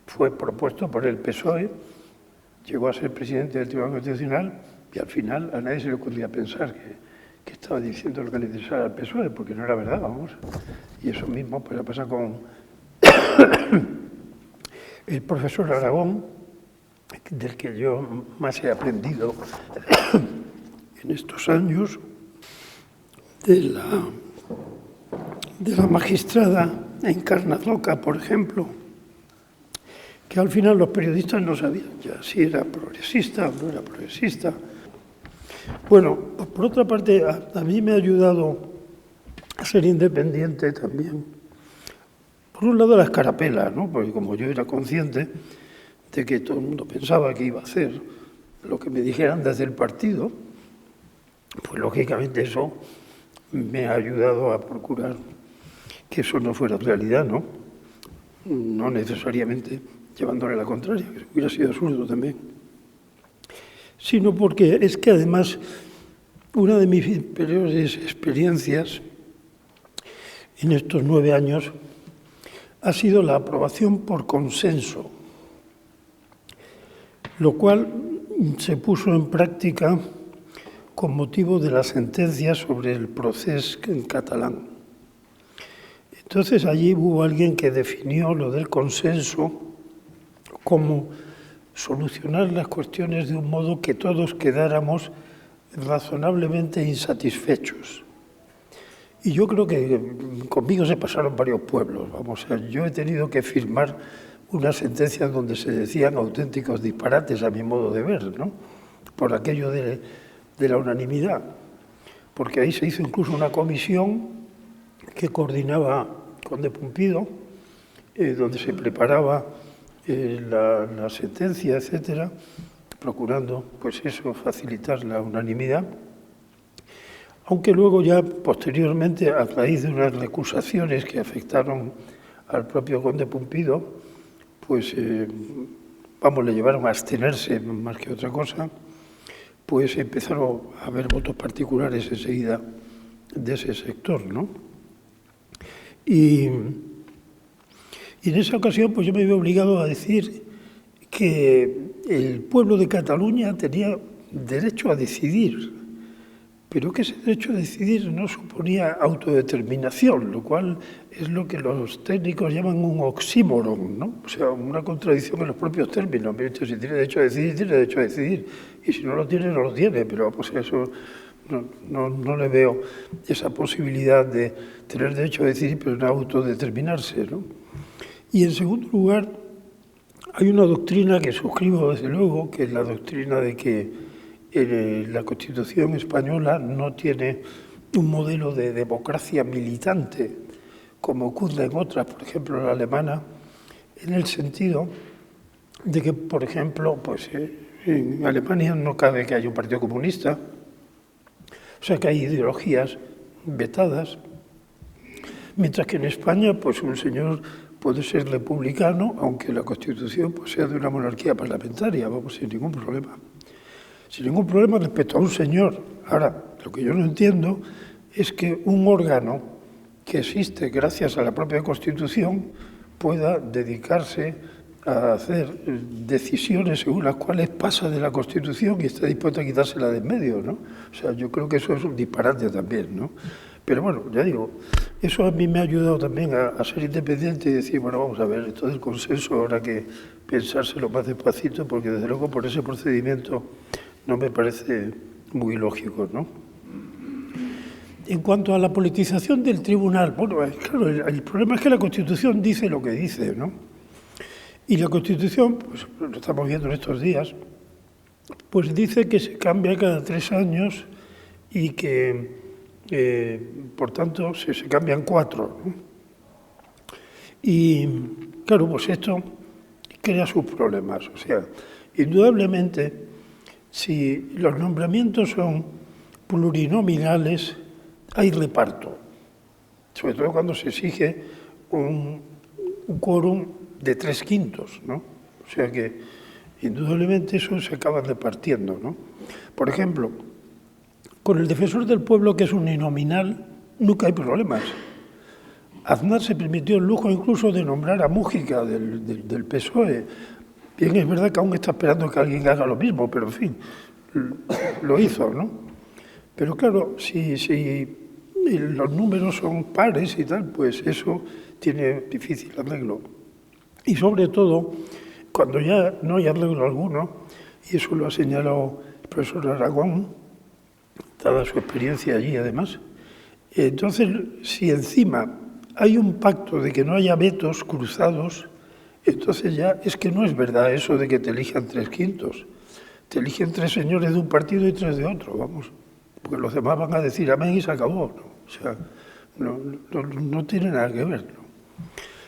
fue propuesto por el PSOE, llegó a ser presidente del Tribunal Constitucional y al final a nadie se le ocurría pensar que estaba diciendo lo que le interesaba al PSOE, porque no era verdad, vamos. Y eso mismo pues pasa con el profesor Aragón, del que yo más he aprendido en estos años, de la magistrada Encarnadoca, por ejemplo, que al final los periodistas no sabían ya si era progresista o no era progresista. Bueno, por otra parte, a mí me ha ayudado a ser independiente también. Por un lado, la escarapela, ¿no? Porque como yo era consciente de que todo el mundo pensaba que iba a hacer lo que me dijeran desde el partido, pues lógicamente eso me ha ayudado a procurar que eso no fuera realidad, ¿no? No necesariamente llevándole la contraria, que hubiera sido absurdo también, sino porque es que además una de mis peores experiencias en estos 9 años ha sido la aprobación por consenso, lo cual se puso en práctica con motivo de la sentencia sobre el procés en catalán. Entonces allí hubo alguien que definió lo del consenso como solucionar las cuestiones de un modo que todos quedáramos razonablemente insatisfechos. Y yo creo que conmigo se pasaron varios pueblos. Vamos, yo he tenido que firmar unas sentencias donde se decían auténticos disparates a mi modo de ver, ¿no? Por aquello de la unanimidad. Porque ahí se hizo incluso una comisión que coordinaba Conde Pumpido, donde se preparaba la sentencia, etcétera, procurando, pues eso, facilitar la unanimidad. Aunque luego ya posteriormente, a raíz de unas recusaciones que afectaron al propio Conde Pumpido, pues, le llevaron a abstenerse más que otra cosa, pues empezaron a haber votos particulares enseguida de ese sector, ¿no? Y en esa ocasión, pues yo me vi obligado a decir que el pueblo de Cataluña tenía derecho a decidir, pero que ese derecho a decidir no suponía autodeterminación, lo cual es lo que los técnicos llaman un oxímoron, ¿no? O sea, una contradicción en los propios términos. Si tiene derecho a decidir, tiene derecho a decidir, y si no lo tiene, no lo tiene, pero pues eso no le veo esa posibilidad de tener derecho a decidir, pero no autodeterminarse, ¿no? Y en segundo lugar, hay una doctrina que suscribo desde luego, que es la doctrina de que la Constitución española no tiene un modelo de democracia militante, como ocurre en otras, por ejemplo la alemana, en el sentido de que, por ejemplo, pues en Alemania no cabe que haya un partido comunista, o sea que hay ideologías vetadas, mientras que en España, pues un señor puede ser republicano, aunque la Constitución pues, sea de una monarquía parlamentaria, vamos, sin ningún problema. Sin ningún problema respecto a un señor. Ahora, lo que yo no entiendo es que un órgano que existe gracias a la propia Constitución pueda dedicarse a hacer decisiones según las cuales pasa de la Constitución y está dispuesto a quitársela de en medio, ¿no? O sea, yo creo que eso es un disparate también, ¿no? Pero bueno, ya digo, eso a mí me ha ayudado también a ser independiente y decir, bueno, vamos a ver, esto del consenso habrá que pensárselo más despacito, porque desde luego por ese procedimiento no me parece muy lógico, ¿no? En cuanto a la politización del tribunal, bueno, claro, el problema es que la Constitución dice lo que dice, ¿no? Y la Constitución, pues lo estamos viendo en estos días, pues dice que se cambia cada 3 años y que, por tanto, se cambian 4, ¿no? Y, claro, pues esto crea sus problemas. O sea, indudablemente, si los nombramientos son plurinominales, hay reparto, sobre todo cuando se exige un quórum de 3/5, ¿no? O sea que, indudablemente, eso se acaba repartiendo, ¿no? Por ejemplo, con el defensor del pueblo, que es uninominal, nunca hay problemas. Aznar se permitió el lujo incluso de nombrar a Mújica del PSOE. Bien, es verdad que aún está esperando que alguien haga lo mismo, pero en fin, lo hizo, ¿no? Pero claro, si los números son pares y tal, pues eso tiene difícil arreglo. Y sobre todo, cuando ya no hay arreglo alguno, y eso lo ha señalado el profesor Aragón, dada su experiencia allí además, entonces, si encima hay un pacto de que no haya vetos cruzados, entonces ya es que no es verdad eso de que te elijan 3/5. Te eligen 3 señores de un partido y 3 de otro, vamos. Porque los demás van a decir amén y se acabó, ¿no? O sea, no tiene nada que ver, ¿no?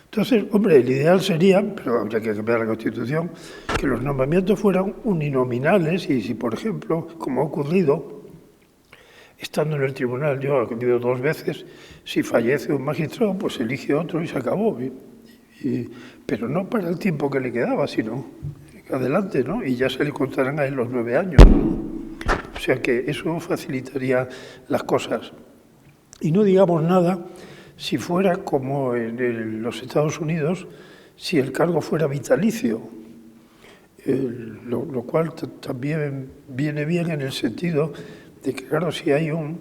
Entonces, hombre, el ideal sería, pero habría que cambiar la Constitución, que los nombramientos fueran uninominales y si, por ejemplo, como ha ocurrido, estando en el tribunal, yo he acudido 2 veces, si fallece un magistrado, pues elige otro y se acabó. Pero no para el tiempo que le quedaba, sino adelante, ¿no? Y ya se le contarán a él los 9 años, ¿no? O sea que eso facilitaría las cosas. Y no digamos nada si fuera como en los Estados Unidos, si el cargo fuera vitalicio, lo cual también viene bien en el sentido de que, claro, si hay un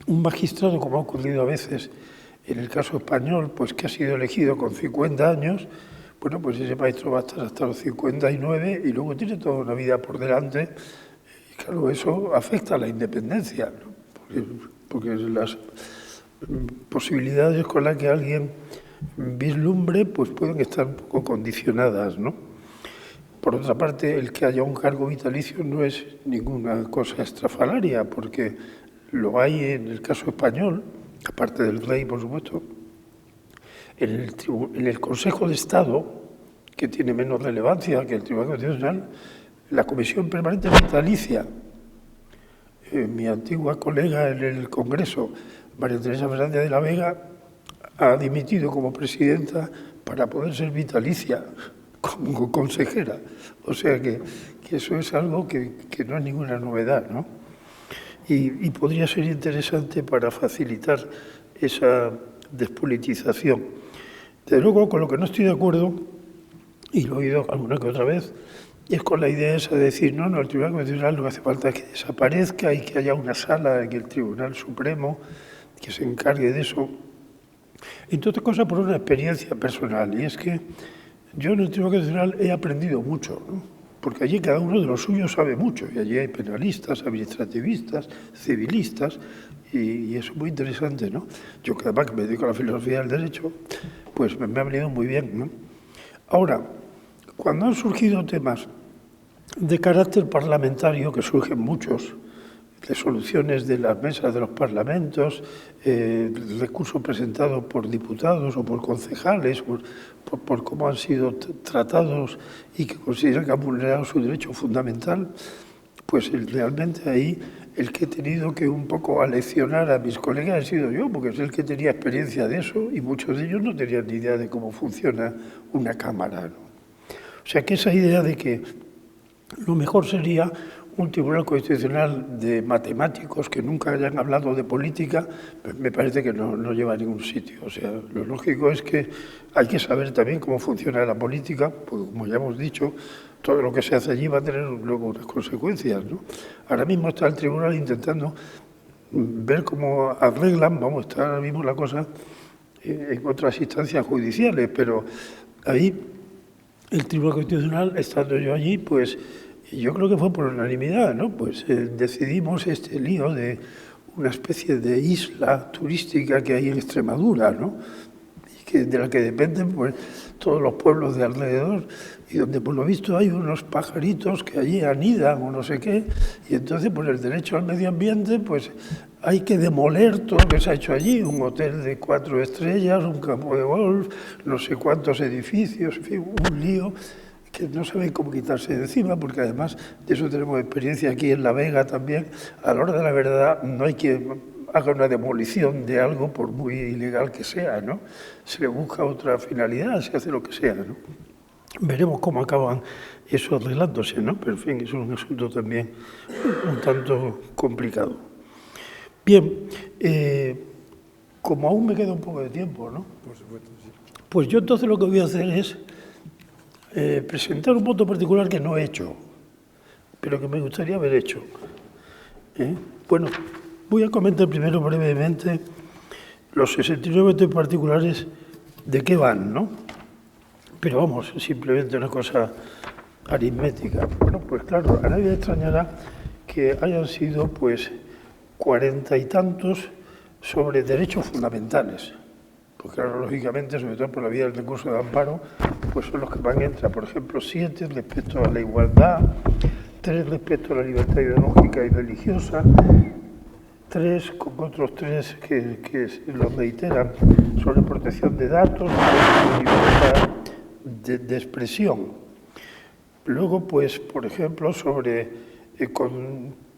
magistrado, como ha ocurrido a veces en el caso español, pues que ha sido elegido con 50 años, bueno, pues ese maestro va a estar hasta los 59 y luego tiene toda una vida por delante. Y claro, eso afecta a la independencia, ¿no? Porque las posibilidades con las que alguien vislumbre pues pueden estar un poco condicionadas, ¿no? Por otra parte, el que haya un cargo vitalicio no es ninguna cosa estrafalaria, porque lo hay en el caso español, aparte del rey, por supuesto, en el Consejo de Estado, que tiene menos relevancia que el Tribunal Constitucional, la Comisión Permanente Vitalicia. Mi antigua colega en el Congreso, María Teresa Fernández de la Vega, ha dimitido como presidenta para poder ser vitalicia como consejera. O sea que eso es algo que no es ninguna novedad, ¿no? Y podría ser interesante para facilitar esa despolitización. Desde luego, con lo que no estoy de acuerdo, y lo he oído alguna que otra vez, es con la idea esa de decir, no, el Tribunal Constitucional lo que hace falta es que desaparezca y que haya una sala en el Tribunal Supremo que se encargue de eso. Entre otras cosas, por una experiencia personal, y es que yo en el Tribunal Constitucional he aprendido mucho, ¿no? Porque allí cada uno de los suyos sabe mucho, y allí hay penalistas, administrativistas, civilistas, y eso es muy interesante, ¿no? Yo que además que me dedico a la filosofía del derecho, pues me ha venido muy bien, ¿no? Ahora, cuando han surgido temas de carácter parlamentario, que surgen muchos, resoluciones de las mesas de los parlamentos, recursos presentados por diputados o por concejales, por cómo han sido tratados y que consideran que han vulnerado su derecho fundamental, pues realmente ahí el que he tenido que un poco aleccionar a mis colegas he sido yo, porque es el que tenía experiencia de eso y muchos de ellos no tenían ni idea de cómo funciona una Cámara, ¿no? O sea que esa idea de que lo mejor sería un tribunal constitucional de matemáticos que nunca hayan hablado de política, pues me parece que no lleva a ningún sitio. O sea, lo lógico es que hay que saber también cómo funciona la política, porque como ya hemos dicho, todo lo que se hace allí va a tener luego unas consecuencias, ¿no? Ahora mismo está el tribunal intentando ver cómo arreglan, está ahora mismo la cosa en otras instancias judiciales, pero ahí el Tribunal Constitucional, estando yo allí, pues yo creo que fue por unanimidad, ¿no? Pues decidimos este lío de una especie de isla turística que hay en Extremadura, ¿no? Y de la que dependen pues todos los pueblos de alrededor, y donde por lo visto hay unos pajaritos que allí anidan o no sé qué, y entonces por el derecho al medio ambiente pues hay que demoler todo lo que se ha hecho allí, un hotel de 4 estrellas, un campo de golf, no sé cuántos edificios, en fin, un lío que no saben cómo quitarse de encima, porque además de eso tenemos experiencia aquí en La Vega también. A la hora de la verdad no hay que haga una demolición de algo por muy ilegal que sea, ¿no? Se le busca otra finalidad, se hace lo que sea, ¿no? Veremos cómo acaban eso arreglándose, ¿no? Pero en fin, es un asunto también un tanto complicado. Bien, como aún me queda un poco de tiempo, ¿no? Por supuesto, sí. Pues yo entonces lo que voy a hacer es presentar un voto particular que no he hecho, pero que me gustaría haber hecho. Bueno, voy a comentar primero brevemente los 69 votos particulares de qué van, ¿no? Pero vamos, simplemente una cosa aritmética. Bueno, pues claro, a nadie le extrañará que hayan sido pues 40 y tantos sobre derechos fundamentales. Pues claro, lógicamente, sobre todo por la vía del recurso de amparo, pues son los que van a entrar. Por ejemplo, 7 respecto a la igualdad, 3 respecto a la libertad ideológica y religiosa, 3 con otros 3 que los reiteran sobre protección de datos, libertad de expresión. Luego, pues, por ejemplo, sobre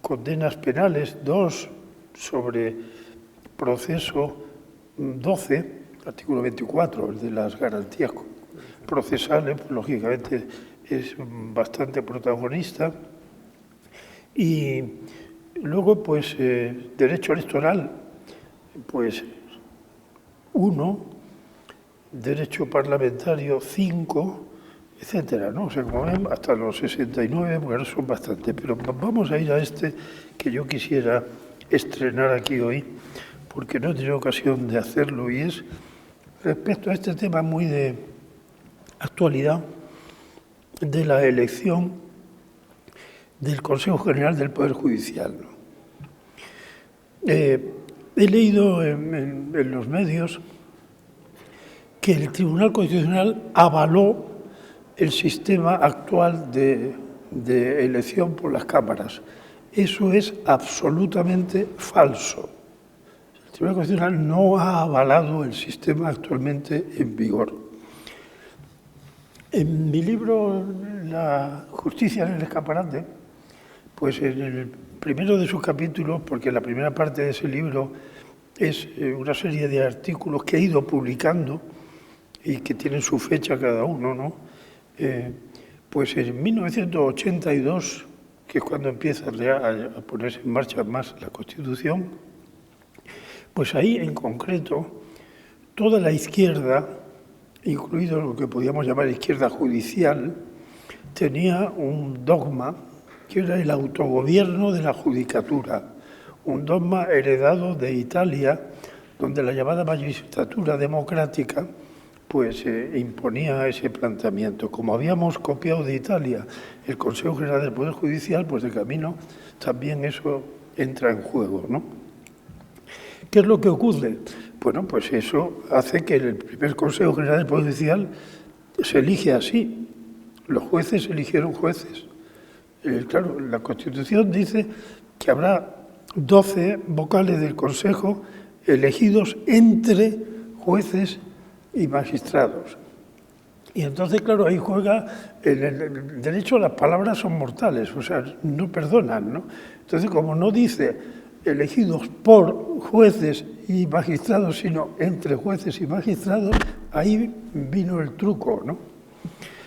condenas penales, 2 sobre proceso 12, artículo 24, el de las garantías procesales, pues, lógicamente es bastante protagonista. Y luego, pues, derecho electoral, pues 1, derecho parlamentario 5, etcétera, ¿no? O sea, como ven, hasta los 69, bueno, son bastantes, pero vamos a ir a este que yo quisiera estrenar aquí hoy, porque no he tenido ocasión de hacerlo, y es respecto a este tema muy de actualidad de la elección del Consejo General del Poder Judicial, ¿no? He leído en los medios que el Tribunal Constitucional avaló el sistema actual de elección por las cámaras. Eso es absolutamente falso. El Tribunal Constitucional no ha avalado el sistema actualmente en vigor. En mi libro, La justicia en el escaparate, pues en el primero de sus capítulos, porque la primera parte de ese libro es una serie de artículos que he ido publicando y que tienen su fecha cada uno, ¿no? Pues en 1982, que es cuando empieza a ponerse en marcha más la Constitución, pues ahí en concreto toda la izquierda, incluido lo que podíamos llamar izquierda judicial, tenía un dogma que era el autogobierno de la judicatura, un dogma heredado de Italia, donde la llamada magistratura democrática pues imponía ese planteamiento. Como habíamos copiado de Italia el Consejo General del Poder Judicial, pues de camino también eso entra en juego, ¿no? ¿Qué es lo que ocurre? Bueno, pues eso hace que el primer Consejo General del Poder Judicial se elige así. Los jueces eligieron jueces. Claro, la Constitución dice que habrá 12 vocales del Consejo elegidos entre jueces y magistrados. Y entonces, claro, ahí juega el derecho, las palabras son mortales, o sea, no perdonan, ¿no? Entonces, como no dice elegidos por jueces y magistrados, sino entre jueces y magistrados, ahí vino el truco, ¿no?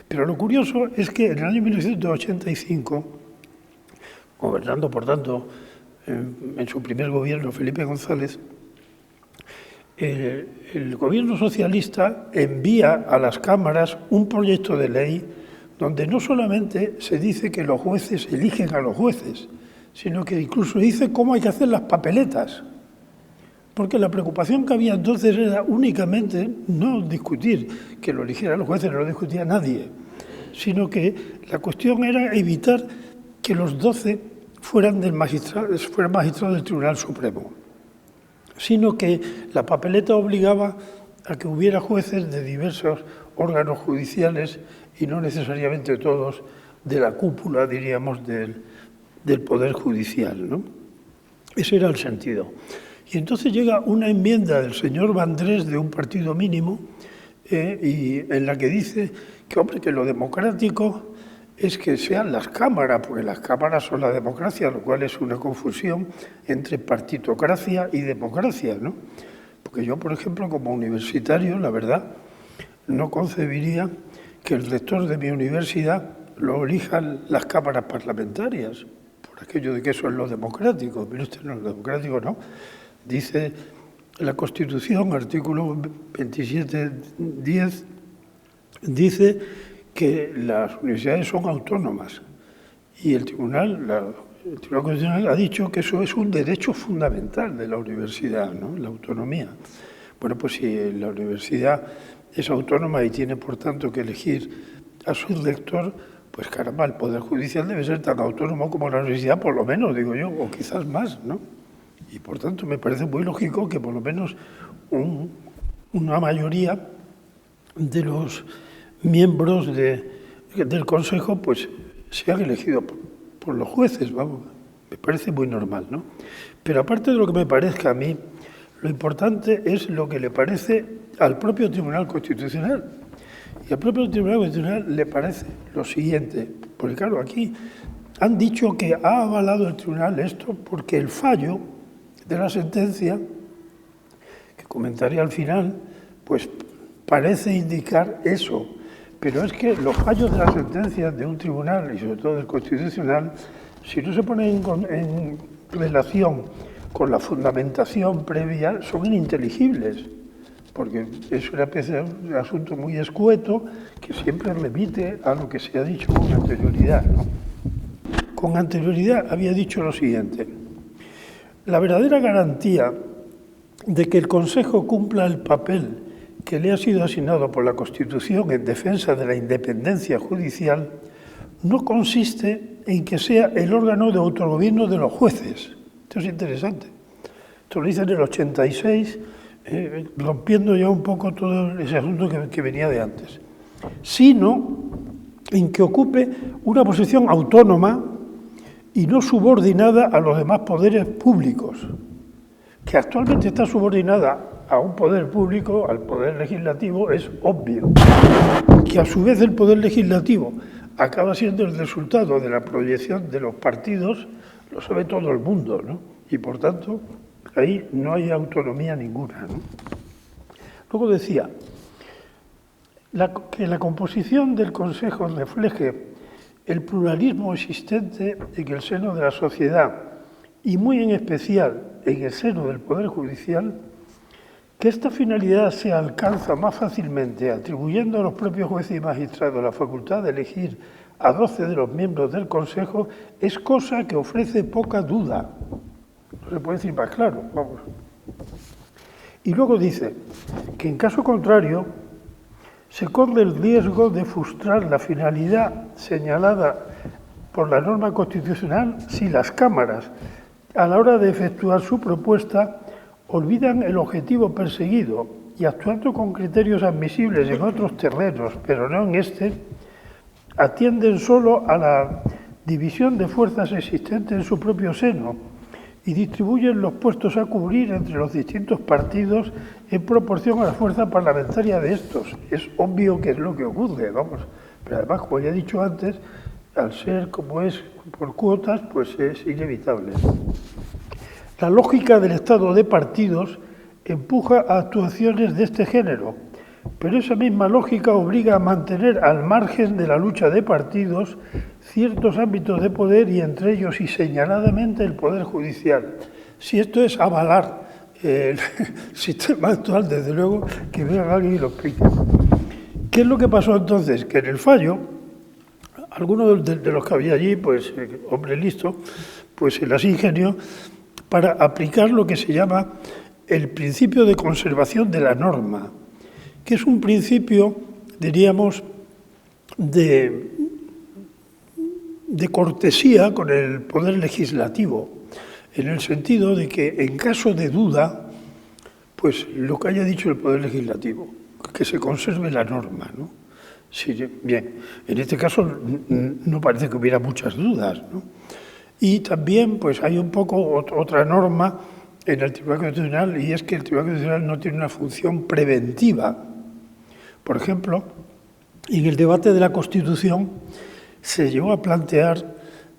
Pero lo curioso es que en el año 1985, gobernando, por tanto, en su primer gobierno, Felipe González, el gobierno socialista envía a las cámaras un proyecto de ley donde no solamente se dice que los jueces eligen a los jueces, sino que incluso dice cómo hay que hacer las papeletas. Porque la preocupación que había entonces era únicamente no discutir que lo eligieran los jueces, no lo discutía nadie, sino que la cuestión era evitar que los 12 fueran magistrados del Tribunal Supremo, sino que la papeleta obligaba a que hubiera jueces de diversos órganos judiciales y no necesariamente todos de la cúpula, diríamos, del Poder Judicial, ¿no? Ese era el sentido. Y entonces llega una enmienda del señor Vandrés de un partido mínimo y en la que dice que, hombre, que lo democrático es que sean las cámaras, porque las cámaras son la democracia, lo cual es una confusión entre partitocracia y democracia, ¿no? Porque yo, por ejemplo, como universitario, la verdad, no concebiría que el rector de mi universidad lo elijan las cámaras parlamentarias, por aquello de que eso es lo democrático. Pero esto no es lo democrático, no. Dice la Constitución, artículo 27.10, dice que las universidades son autónomas y el Tribunal Constitucional ha dicho que eso es un derecho fundamental de la universidad, ¿no? La autonomía. Bueno, pues si la universidad es autónoma y tiene, por tanto, que elegir a su rector, pues caramba, el Poder Judicial debe ser tan autónomo como la universidad, por lo menos, digo yo, o quizás más, ¿no? Y, por tanto, me parece muy lógico que por lo menos una mayoría de los miembros del Consejo pues sean elegidos por los jueces, vamos, me parece muy normal, ¿no? Pero aparte de lo que me parezca a mí, lo importante es lo que le parece al propio Tribunal Constitucional. Y al propio Tribunal Constitucional le parece lo siguiente, porque claro, aquí han dicho que ha avalado el Tribunal esto porque el fallo de la sentencia, que comentaré al final, pues parece indicar eso. Pero es que los fallos de las sentencias de un tribunal, y sobre todo del Constitucional, si no se ponen en relación con la fundamentación previa, son ininteligibles, porque es una especie de asunto muy escueto que siempre remite a lo que se ha dicho con anterioridad, ¿no? Con anterioridad había dicho lo siguiente: la verdadera garantía de que el Consejo cumpla el papel que le ha sido asignado por la Constitución en defensa de la independencia judicial no consiste en que sea el órgano de autogobierno de los jueces. Esto es interesante. Esto lo dice en el 86, rompiendo ya un poco todo ese asunto que venía de antes. Sino en que ocupe una posición autónoma y no subordinada a los demás poderes públicos, que actualmente está subordinada a un poder público, al poder legislativo, es obvio. Que a su vez el poder legislativo acaba siendo el resultado de la proyección de los partidos, lo sabe todo el mundo, ¿no? Y por tanto, ahí no hay autonomía ninguna, ¿no? Luego decía que la composición del Consejo refleje el pluralismo existente en el seno de la sociedad y muy en especial en el seno del Poder Judicial, que esta finalidad se alcanza más fácilmente atribuyendo a los propios jueces y magistrados la facultad de elegir a 12 de los miembros del Consejo, es cosa que ofrece poca duda. No se puede decir más claro, vamos. Y luego dice que en caso contrario se corre el riesgo de frustrar la finalidad señalada por la norma constitucional si las cámaras, a la hora de efectuar su propuesta, olvidan el objetivo perseguido y, actuando con criterios admisibles en otros terrenos, pero no en este, atienden solo a la división de fuerzas existentes en su propio seno y distribuyen los puestos a cubrir entre los distintos partidos en proporción a la fuerza parlamentaria de estos. Es obvio que es lo que ocurre, vamos. Pero además, como ya he dicho antes, al ser como es por cuotas, pues es inevitable. La lógica del estado de partidos empuja a actuaciones de este género, pero esa misma lógica obliga a mantener al margen de la lucha de partidos ciertos ámbitos de poder y entre ellos y señaladamente el Poder Judicial. Si esto es avalar el sistema actual, desde luego que venga alguien y lo explique. ¿Qué es lo que pasó entonces? Que en el fallo, algunos de los que había allí, pues, hombre listo, pues se las ingenió para aplicar lo que se llama el principio de conservación de la norma, que es un principio, diríamos, de cortesía con el poder legislativo, en el sentido de que en caso de duda, pues lo que haya dicho el poder legislativo, que se conserve la norma, ¿no? Sí, bien, en este caso no parece que hubiera muchas dudas, ¿no? Y también pues hay un poco otra norma en el Tribunal Constitucional, y es que el Tribunal Constitucional no tiene una función preventiva. Por ejemplo, en el debate de la Constitución se llegó a plantear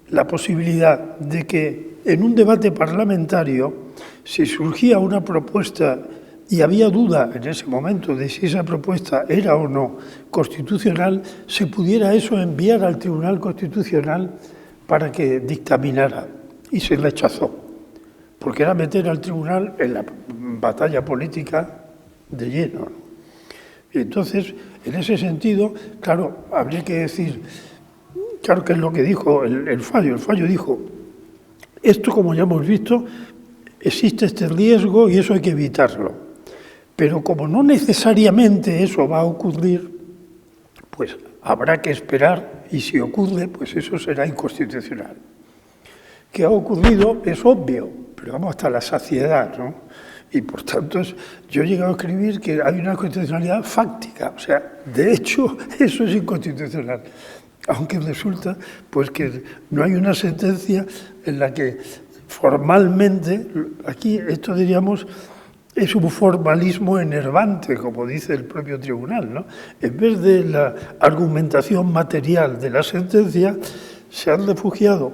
la posibilidad de que en un debate parlamentario, si surgía una propuesta y había duda en ese momento de si esa propuesta era o no constitucional, se pudiera eso enviar al Tribunal Constitucional para que dictaminara, y se rechazó, porque era meter al tribunal en la batalla política de lleno. Y entonces, en ese sentido, claro, habría que decir, claro, que es lo que dijo el fallo. El fallo dijo, esto, como ya hemos visto, existe este riesgo y eso hay que evitarlo. Pero como no necesariamente eso va a ocurrir, pues habrá que esperar, y si ocurre, pues eso será inconstitucional. ¿Qué ha ocurrido? Es obvio, pero vamos hasta la saciedad, ¿no? Y por tanto, yo he llegado a escribir que hay una constitucionalidad fáctica, o sea, de hecho, eso es inconstitucional. Aunque resulta pues que no hay una sentencia en la que formalmente, aquí esto diríamos, es un formalismo enervante, como dice el propio tribunal, ¿no? En vez de la argumentación material de la sentencia, se han refugiado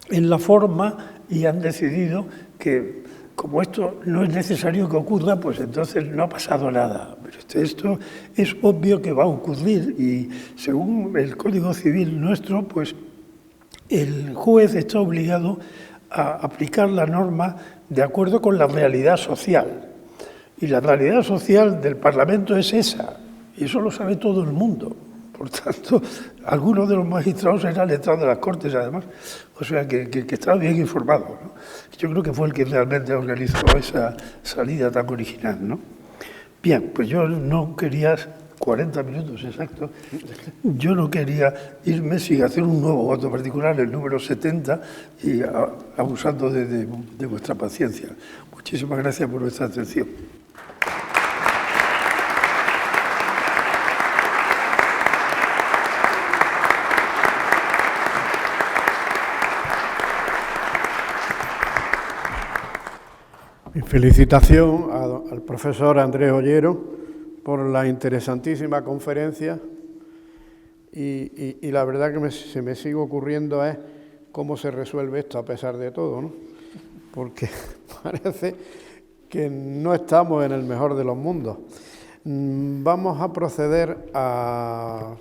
en la forma y han decidido que, como esto no es necesario que ocurra, pues entonces no ha pasado nada. Pero esto es obvio que va a ocurrir y, según el Código Civil nuestro, pues el juez está obligado a aplicar la norma de acuerdo con la realidad social. Y la realidad social del Parlamento es esa, y eso lo sabe todo el mundo. Por tanto, algunos de los magistrados eran letrados de las Cortes, además, o sea que estaba bien informado, ¿no? Yo creo que fue el que realmente organizó esa salida tan original, ¿no? Bien, pues yo no quería, 40 minutos exactos, yo no quería irme sin hacer un nuevo voto particular, el número 70, y abusando de vuestra paciencia. Muchísimas gracias por vuestra atención. Mi felicitación al profesor Andrés Ollero por la interesantísima conferencia y la verdad que se me sigue ocurriendo es cómo se resuelve esto a pesar de todo, ¿no? Porque parece que no estamos en el mejor de los mundos. Vamos a proceder a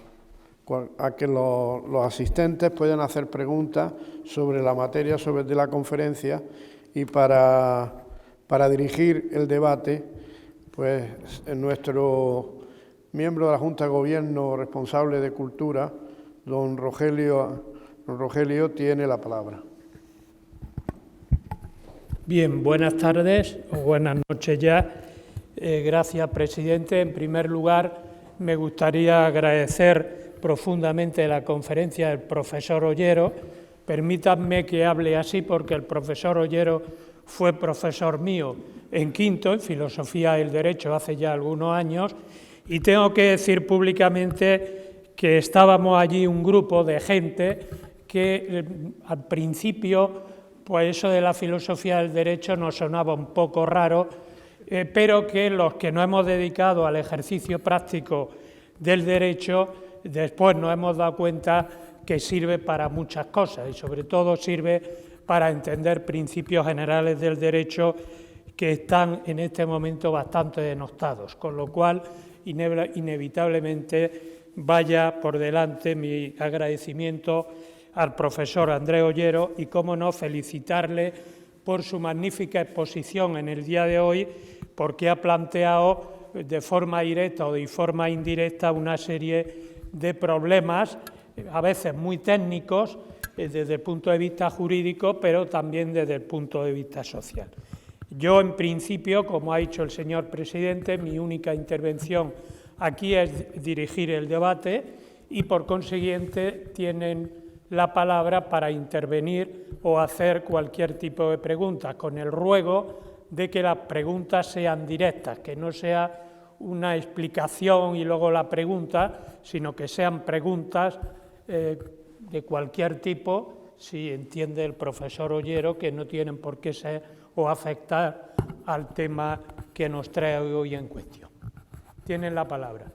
que los asistentes puedan hacer preguntas sobre la materia de la conferencia y para dirigir el debate, pues nuestro miembro de la Junta de Gobierno responsable de Cultura, don Rogelio tiene la palabra. Bien, buenas tardes o buenas noches ya. Gracias, presidente. En primer lugar, me gustaría agradecer profundamente la conferencia del profesor Ollero. Permítanme que hable así porque el profesor Ollero fue profesor mío en quinto, en Filosofía del Derecho, hace ya algunos años, y tengo que decir públicamente que estábamos allí un grupo de gente que al principio, pues eso de la filosofía del derecho nos sonaba un poco raro, pero que los que nos hemos dedicado al ejercicio práctico del derecho, después nos hemos dado cuenta que sirve para muchas cosas y sobre todo sirve para entender principios generales del derecho que están en este momento bastante denostados, con lo cual inevitablemente vaya por delante mi agradecimiento al profesor Andrés Ollero y, cómo no, felicitarle por su magnífica exposición en el día de hoy, porque ha planteado de forma directa o de forma indirecta una serie de problemas, a veces muy técnicos, desde el punto de vista jurídico, pero también desde el punto de vista social. Yo, en principio, como ha dicho el señor presidente, mi única intervención aquí es dirigir el debate y, por consiguiente, tienen la palabra para intervenir o hacer cualquier tipo de pregunta, con el ruego de que las preguntas sean directas, que no sea una explicación y luego la pregunta, sino que sean preguntas de cualquier tipo, si entiende el profesor Ollero, que no tienen por qué ser o afectar al tema que nos trae hoy en cuestión. Tienen la palabra.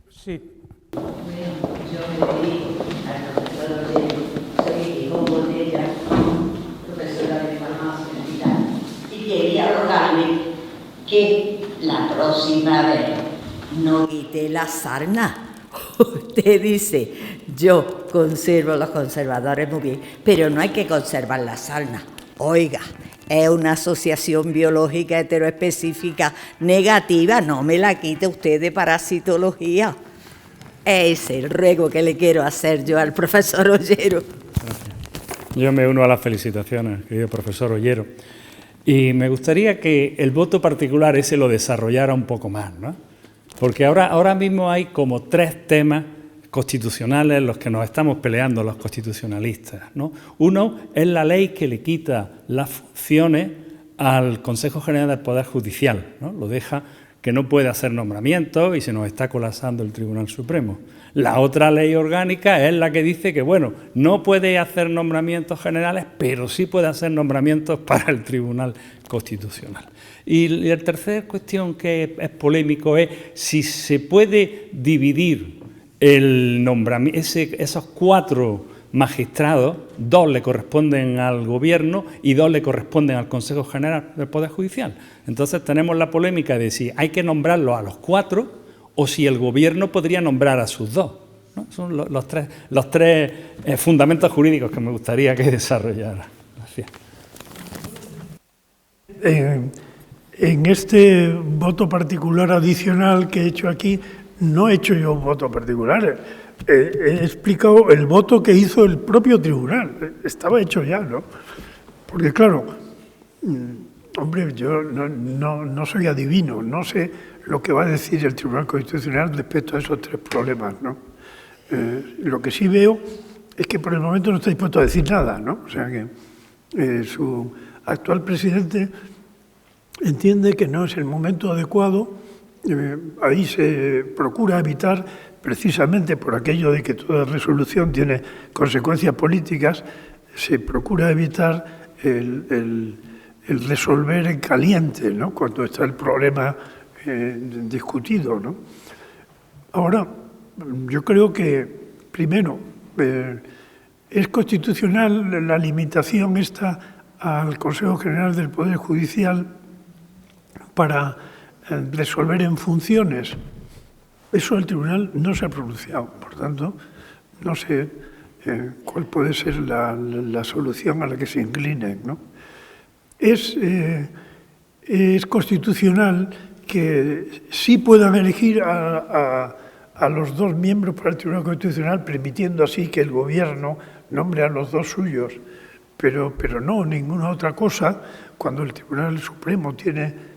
Sí. Bueno, yo me dirijo al profesor Ollero, soy hijo de ella, profesora de farmacia y tal, y quería rogarle que la próxima vez no quite la sarna. Usted dice, yo conservo los conservadores muy bien, pero no hay que conservar la sarna. Oiga, es una asociación biológica heteroespecífica negativa, no me la quite usted de parasitología. Es el ruego que le quiero hacer yo al profesor Ollero. Yo me uno a las felicitaciones, querido profesor Ollero. Y me gustaría que el voto particular ese lo desarrollara un poco más, ¿no? Porque ahora mismo hay como 3 temas constitucionales en los que nos estamos peleando los constitucionalistas, ¿no? Uno es la ley que le quita las funciones al Consejo General del Poder Judicial, ¿no? Lo deja que no puede hacer nombramientos y se nos está colapsando el Tribunal Supremo. La otra ley orgánica es la que dice que, bueno, no puede hacer nombramientos generales, pero sí puede hacer nombramientos para el Tribunal Constitucional. Y la tercera cuestión que es polémico es si se puede dividir el nombramiento, esos 4 magistrados, 2 le corresponden al Gobierno y 2 le corresponden al Consejo General del Poder Judicial. Entonces tenemos la polémica de si hay que nombrarlos a los 4 o si el Gobierno podría nombrar a sus 2, ¿no? Son los tres fundamentos jurídicos que me gustaría que desarrollara. Gracias. En este voto particular adicional que he hecho aquí, no he hecho yo un voto particular. He explicado el voto que hizo el propio tribunal. Estaba hecho ya, ¿no? Porque, claro, hombre, yo no soy adivino, no sé lo que va a decir el Tribunal Constitucional respecto a esos 3 problemas, ¿no? Lo que sí veo es que por el momento no está dispuesto a decir nada, ¿no? O sea que su actual presidente entiende que no es el momento adecuado. Ahí se procura evitar, precisamente por aquello de que toda resolución tiene consecuencias políticas, se procura evitar el resolver en caliente, ¿no? Cuando está el problema discutido, ¿no? Ahora, yo creo que, primero, es constitucional la limitación esta al Consejo General del Poder Judicial para resolver en funciones. Eso el tribunal no se ha pronunciado, por tanto, no sé cuál puede ser la solución a la que se inclinen, ¿no? Es constitucional que sí puedan elegir a los 2 miembros para el Tribunal Constitucional, permitiendo así que el Gobierno nombre a los 2 suyos, pero no ninguna otra cosa, cuando el Tribunal Supremo tiene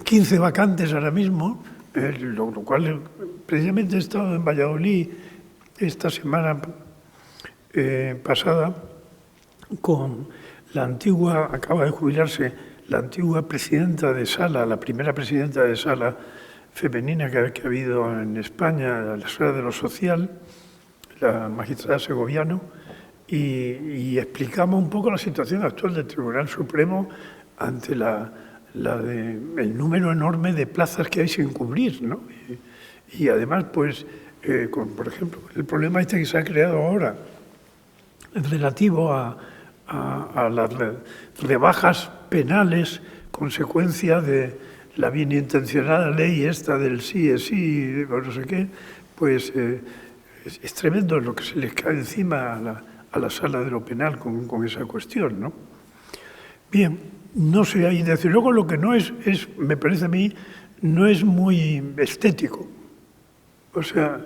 15 vacantes ahora mismo, lo cual precisamente he estado en Valladolid esta semana pasada con la antigua, acaba de jubilarse, la antigua presidenta de Sala, la primera presidenta de Sala femenina que ha habido en España, a la esfera de lo social, la magistrada Segoviano, y explicamos un poco la situación actual del Tribunal Supremo ante el número enorme de plazas que hay sin cubrir, ¿no? Y además, pues, por ejemplo, el problema este que se ha creado ahora, relativo a las rebajas penales consecuencia de la bien intencionada ley esta del sí es sí, no sé qué, pues es tremendo lo que se les cae encima a la sala de lo penal con esa cuestión, ¿no? Bien, no sé, y desde luego lo que no es, me parece a mí, no es muy estético. O sea,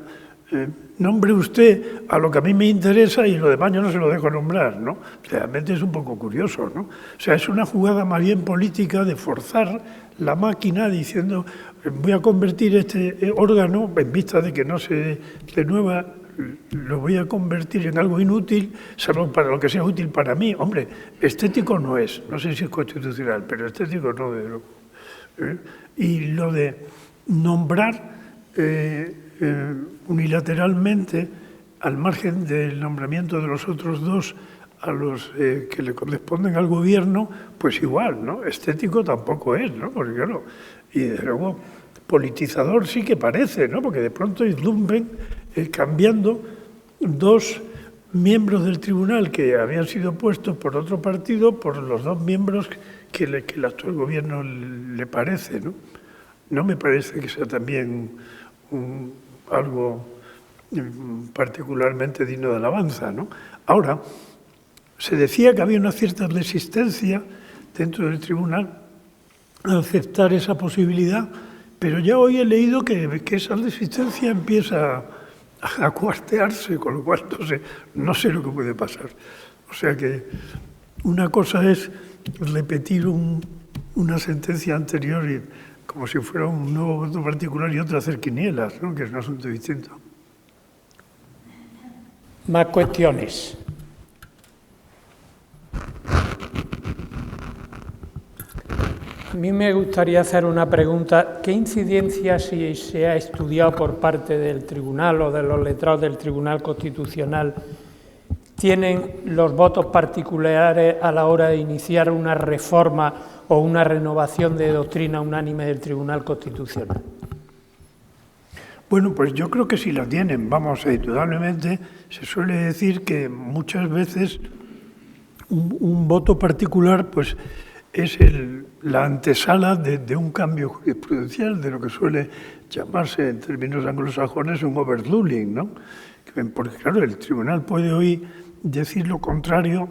nombre usted a lo que a mí me interesa y lo demás yo no se lo dejo nombrar, ¿no? Realmente es un poco curioso, ¿no? O sea, es una jugada más bien política de forzar la máquina diciendo voy a convertir este órgano, en vista de que no se renueva, lo voy a convertir en algo inútil, salvo para lo que sea útil para mí. Hombre, estético no es, no sé si es constitucional, pero estético no, de luego. Y lo de nombrar unilateralmente, al margen del nombramiento de los otros dos, a los que le corresponden al gobierno, pues igual, ¿no? Estético tampoco es, ¿no? Porque claro, y desde luego politizador sí que parece, ¿no? Porque de pronto irrumpen cambiando dos miembros del tribunal que habían sido puestos por otro partido por los dos miembros que el actual gobierno le parece, ¿no? No me parece que sea también algo particularmente digno de alabanza, ¿no? Ahora, se decía que había una cierta resistencia dentro del tribunal a aceptar esa posibilidad, pero ya hoy he leído que esa resistencia empieza a cuartearse, con lo cual no sé lo que puede pasar. O sea que una cosa es repetir una sentencia anterior y como si fuera un nuevo voto particular, y otra hacer quinielas, ¿no? Que es un asunto distinto. Más cuestiones. A mí me gustaría hacer una pregunta. ¿Qué incidencia, si se ha estudiado por parte del Tribunal o de los letrados del Tribunal Constitucional, tienen los votos particulares a la hora de iniciar una reforma o una renovación de doctrina unánime del Tribunal Constitucional? Bueno, pues yo creo que sí la tienen. Vamos, indudablemente se suele decir que muchas veces un voto particular pues es la antesala de un cambio jurisprudencial, de lo que suele llamarse en términos anglosajones un overruling, ¿no? Porque claro, el tribunal puede hoy decir lo contrario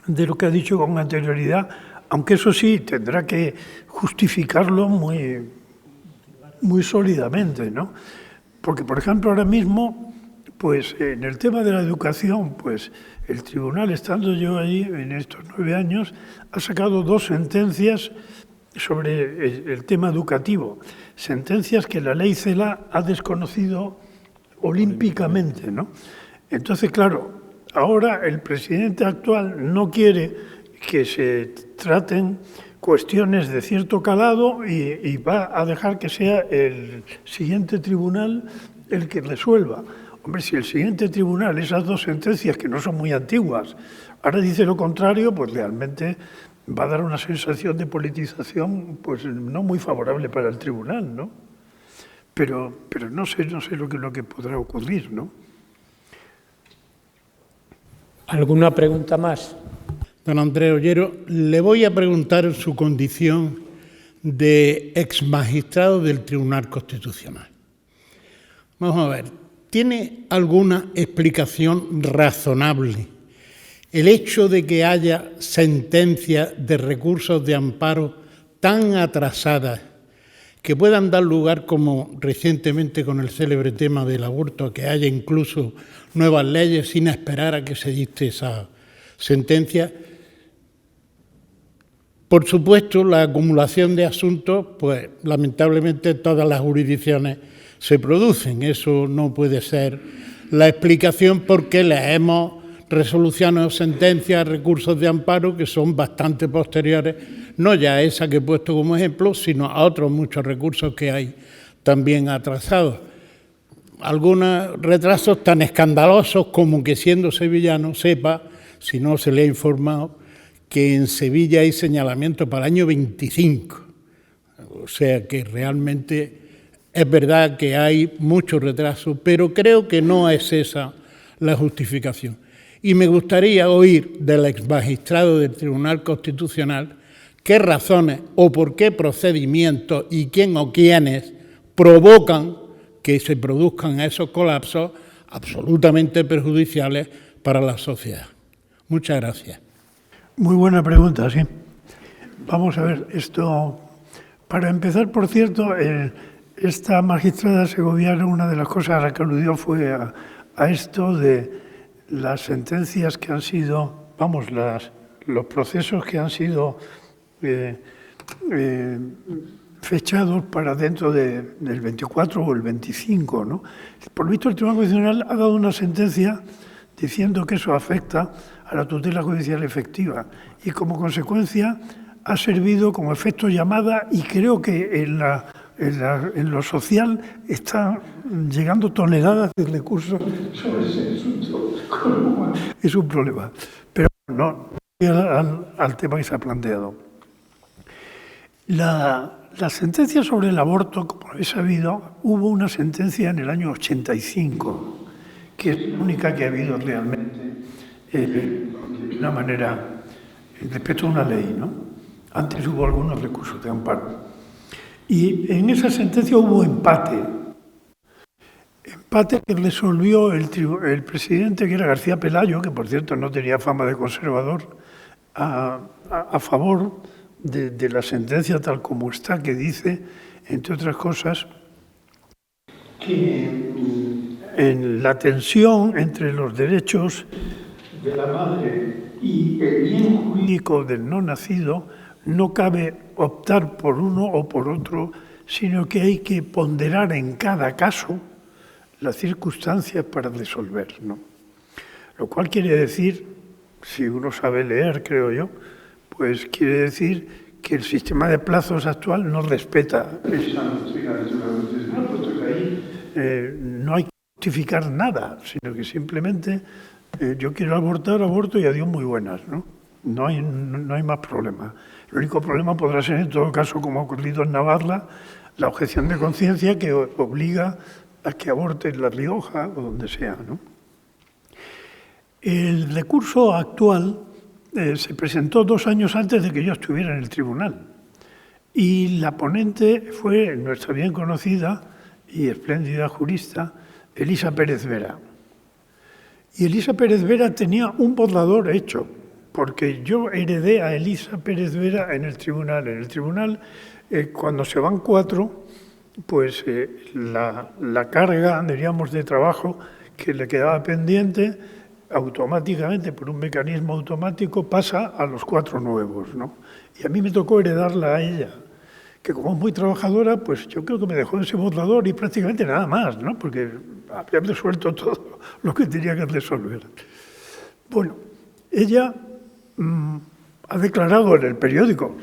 de lo que ha dicho con anterioridad, aunque eso sí tendrá que justificarlo muy sólidamente, ¿no? Porque, por ejemplo, ahora mismo, pues en el tema de la educación, pues el tribunal, estando yo allí en estos 9 años, ha sacado 2 sentencias sobre el tema educativo, sentencias que la ley CELA ha desconocido olímpicamente, ¿no? Entonces, claro, ahora el presidente actual no quiere que se traten cuestiones de cierto calado y va a dejar que sea el siguiente tribunal el que resuelva. Hombre, si el siguiente tribunal, esas 2 sentencias que no son muy antiguas, ahora dice lo contrario, pues realmente va a dar una sensación de politización pues no muy favorable para el tribunal, ¿no? Pero no sé lo que podrá ocurrir, ¿no? ¿Alguna pregunta más? Don Andrés Ollero, le voy a preguntar en su condición de exmagistrado del Tribunal Constitucional. Vamos a ver, ¿tiene alguna explicación razonable el hecho de que haya sentencias de recursos de amparo tan atrasadas que puedan dar lugar, como recientemente con el célebre tema del aborto, que haya incluso nuevas leyes sin esperar a que se dicte esa sentencia? Por supuesto, la acumulación de asuntos, pues lamentablemente en todas las jurisdicciones se producen. Eso no puede ser la explicación porque leemos resoluciones o sentencias, recursos de amparo que son bastante posteriores, no ya a esa que he puesto como ejemplo, sino a otros muchos recursos que hay también atrasados. Algunos retrasos tan escandalosos como que, siendo sevillano, sepa, si no se le ha informado, que en Sevilla hay señalamiento para el año 25. O sea que realmente es verdad que hay mucho retraso, pero creo que no es esa la justificación. Y me gustaría oír del exmagistrado del Tribunal Constitucional qué razones o por qué procedimientos y quién o quiénes provocan que se produzcan esos colapsos absolutamente perjudiciales para la sociedad. Muchas gracias. Muy buena pregunta, sí. Vamos a ver, esto... Para empezar, por cierto, esta magistrada segoviana, una de las cosas a las que aludió fue a esto de las sentencias que han sido, vamos, los procesos que han sido fechados para dentro del 24 o el 25, ¿no? Por lo visto, el Tribunal Constitucional ha dado una sentencia diciendo que eso afecta a la tutela judicial efectiva y, como consecuencia, ha servido como efecto llamada y creo que en lo social están llegando toneladas de recursos sobre ese asunto. Es un problema. Pero no al tema que se ha planteado. La sentencia sobre el aborto, como habéis sabido, hubo una sentencia en el año 85, que es la única que ha habido realmente de una manera respecto a una ley, ¿no? Antes hubo algunos recursos de amparo. Y en esa sentencia hubo empate. Empate que resolvió el presidente, que era García Pelayo, que por cierto no tenía fama de conservador, a favor de la sentencia tal como está, que dice, entre otras cosas, que en la tensión entre los derechos de la madre y el bien jurídico del no nacido, no cabe optar por uno o por otro, sino que hay que ponderar en cada caso las circunstancias para resolver, ¿no? Lo cual quiere decir, si uno sabe leer, creo yo, pues quiere decir que el sistema de plazos actual no respeta esa doctrina de la Constitución, puesto que ahí no hay que justificar nada, sino que simplemente yo quiero aborto y adiós muy buenas, ¿no? No hay más problema. El único problema podrá ser, en todo caso, como ha ocurrido en Navarra, la objeción de conciencia que obliga a que aborte en La Rioja o donde sea, ¿no? El recurso actual se presentó 2 años antes de que yo estuviera en el tribunal. Y la ponente fue nuestra bien conocida y espléndida jurista, Elisa Pérez Vera. Y Elisa Pérez Vera tenía un borrador hecho, porque yo heredé a Elisa Pérez Vera en el tribunal. En el tribunal, cuando se van 4, pues la carga, diríamos, de trabajo que le quedaba pendiente, automáticamente, por un mecanismo automático, pasa a los 4 nuevos, ¿no? Y a mí me tocó heredarla a ella, que como es muy trabajadora, pues yo creo que me dejó ese borrador y prácticamente nada más, ¿no? Porque había resuelto todo lo que tenía que resolver. Bueno, ella ha declarado en el periódico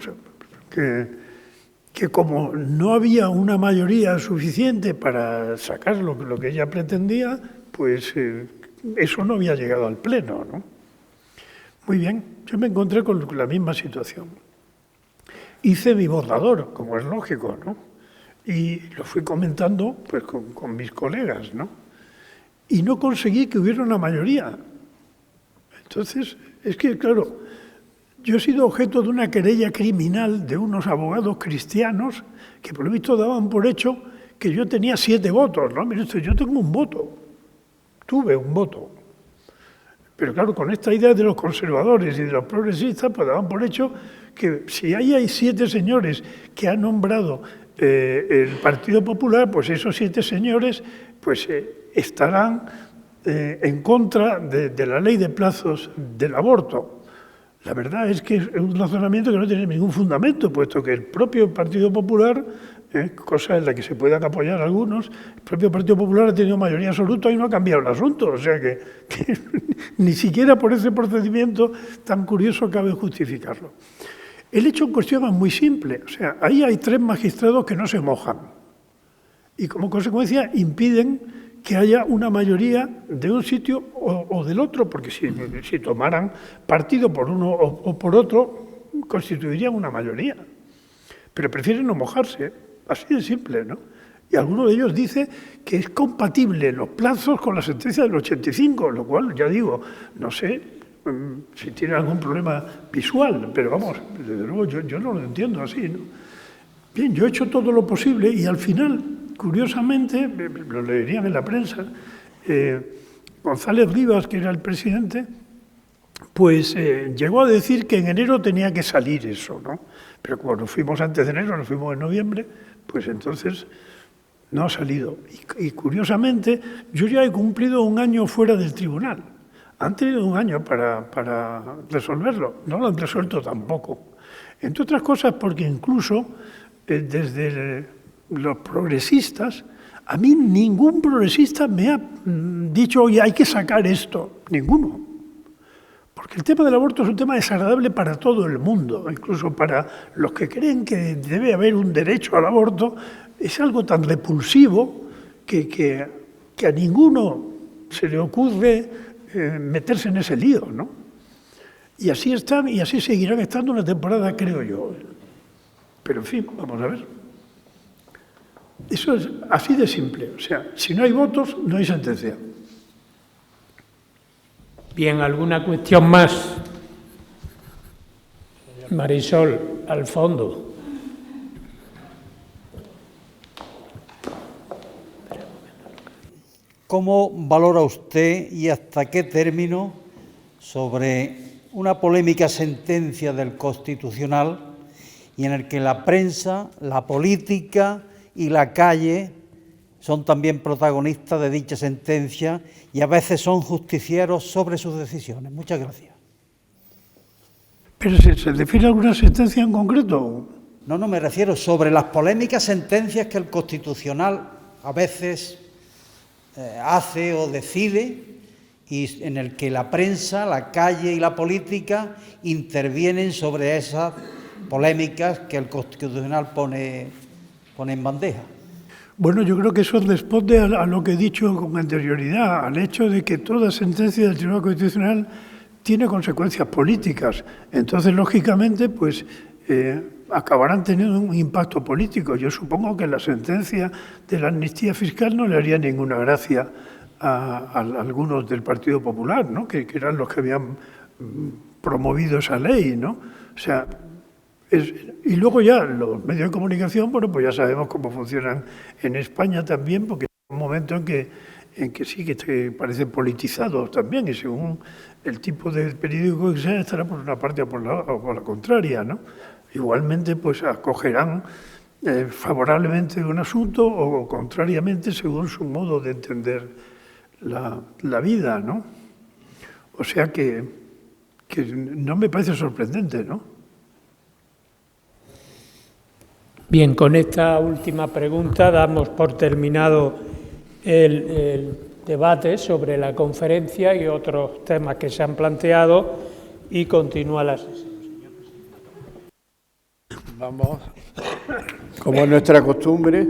que como no había una mayoría suficiente para sacar lo que ella pretendía, pues eso no había llegado al Pleno, ¿no? Muy bien, yo me encontré con la misma situación. Hice mi borrador, como es lógico, ¿no? Y lo fui comentando pues, con mis colegas, ¿no? Y no conseguí que hubiera una mayoría. Entonces, es que, claro, yo he sido objeto de una querella criminal de unos abogados cristianos que por lo visto daban por hecho que yo tenía 7 votos, ¿no? Mire usted, yo tengo un voto, tuve un voto. Pero claro, con esta idea de los conservadores y de los progresistas, pues daban por hecho que si ahí hay 7 señores que ha nombrado el Partido Popular, pues esos 7 señores pues, estarán en contra de la ley de plazos del aborto. La verdad es que es un razonamiento que no tiene ningún fundamento, puesto que el propio Partido Popular, cosa en la que se puedan apoyar algunos, el propio Partido Popular ha tenido mayoría absoluta y no ha cambiado el asunto. O sea que ni siquiera por ese procedimiento tan curioso cabe justificarlo. El hecho en cuestión es muy simple. O sea, ahí hay 3 magistrados que no se mojan y como consecuencia impiden que haya una mayoría de un sitio o del otro, porque si tomaran partido por uno o por otro, constituirían una mayoría. Pero prefieren no mojarse, así de simple, ¿no? Y alguno de ellos dice que es compatible los plazos con la sentencia del 85, lo cual, ya digo, no sé si tiene algún problema visual, pero vamos, desde luego yo no lo entiendo así, ¿no? Bien, yo he hecho todo lo posible y al final, curiosamente, lo leerían en la prensa, González Rivas, que era el presidente, pues llegó a decir que en enero tenía que salir eso, ¿no? Pero como nos fuimos antes de enero, nos fuimos en noviembre, pues entonces no ha salido. Y curiosamente, yo ya he cumplido un año fuera del tribunal. Han tenido un año para resolverlo, no lo han resuelto tampoco. Entre otras cosas porque incluso desde los progresistas, a mí ningún progresista me ha dicho, oye, hay que sacar esto, ninguno. Porque el tema del aborto es un tema desagradable para todo el mundo, incluso para los que creen que debe haber un derecho al aborto, es algo tan repulsivo que a ninguno se le ocurre meterse en ese lío, ¿no? Y así están y así seguirán estando una temporada, creo yo. Pero en fin, vamos a ver. Eso es así de simple. O sea, si no hay votos, no hay sentencia. Bien, ¿alguna cuestión más? Marisol, al fondo. ¿Cómo valora usted y hasta qué término sobre una polémica sentencia del Constitucional y en el que la prensa, la política y la calle son también protagonistas de dicha sentencia y a veces son justicieros sobre sus decisiones? Muchas gracias. ¿Pero se define alguna sentencia en concreto? No, me refiero sobre las polémicas sentencias que el Constitucional a veces hace o decide y en el que la prensa, la calle y la política intervienen sobre esas polémicas que el Constitucional pone en bandeja. Bueno, yo creo que eso responde a lo que he dicho con anterioridad, al hecho de que toda sentencia del Tribunal Constitucional tiene consecuencias políticas. Entonces, lógicamente, pues acabarán teniendo un impacto político. Yo supongo que la sentencia de la amnistía fiscal no le haría ninguna gracia a algunos del Partido Popular, ¿no? Que eran los que habían promovido esa ley, ¿no? O sea, y luego ya los medios de comunicación, bueno, pues ya sabemos cómo funcionan en España también, porque hay un momento en que sí que parecen politizados también, y según el tipo de periódico que sea, estará por una parte o por la contraria, ¿no? Igualmente, pues acogerán favorablemente un asunto o contrariamente según su modo de entender la vida, ¿no? O sea que no me parece sorprendente, ¿no? Bien, con esta última pregunta damos por terminado el debate sobre la conferencia y otros temas que se han planteado y continúa la sesión. Vamos, como es nuestra costumbre,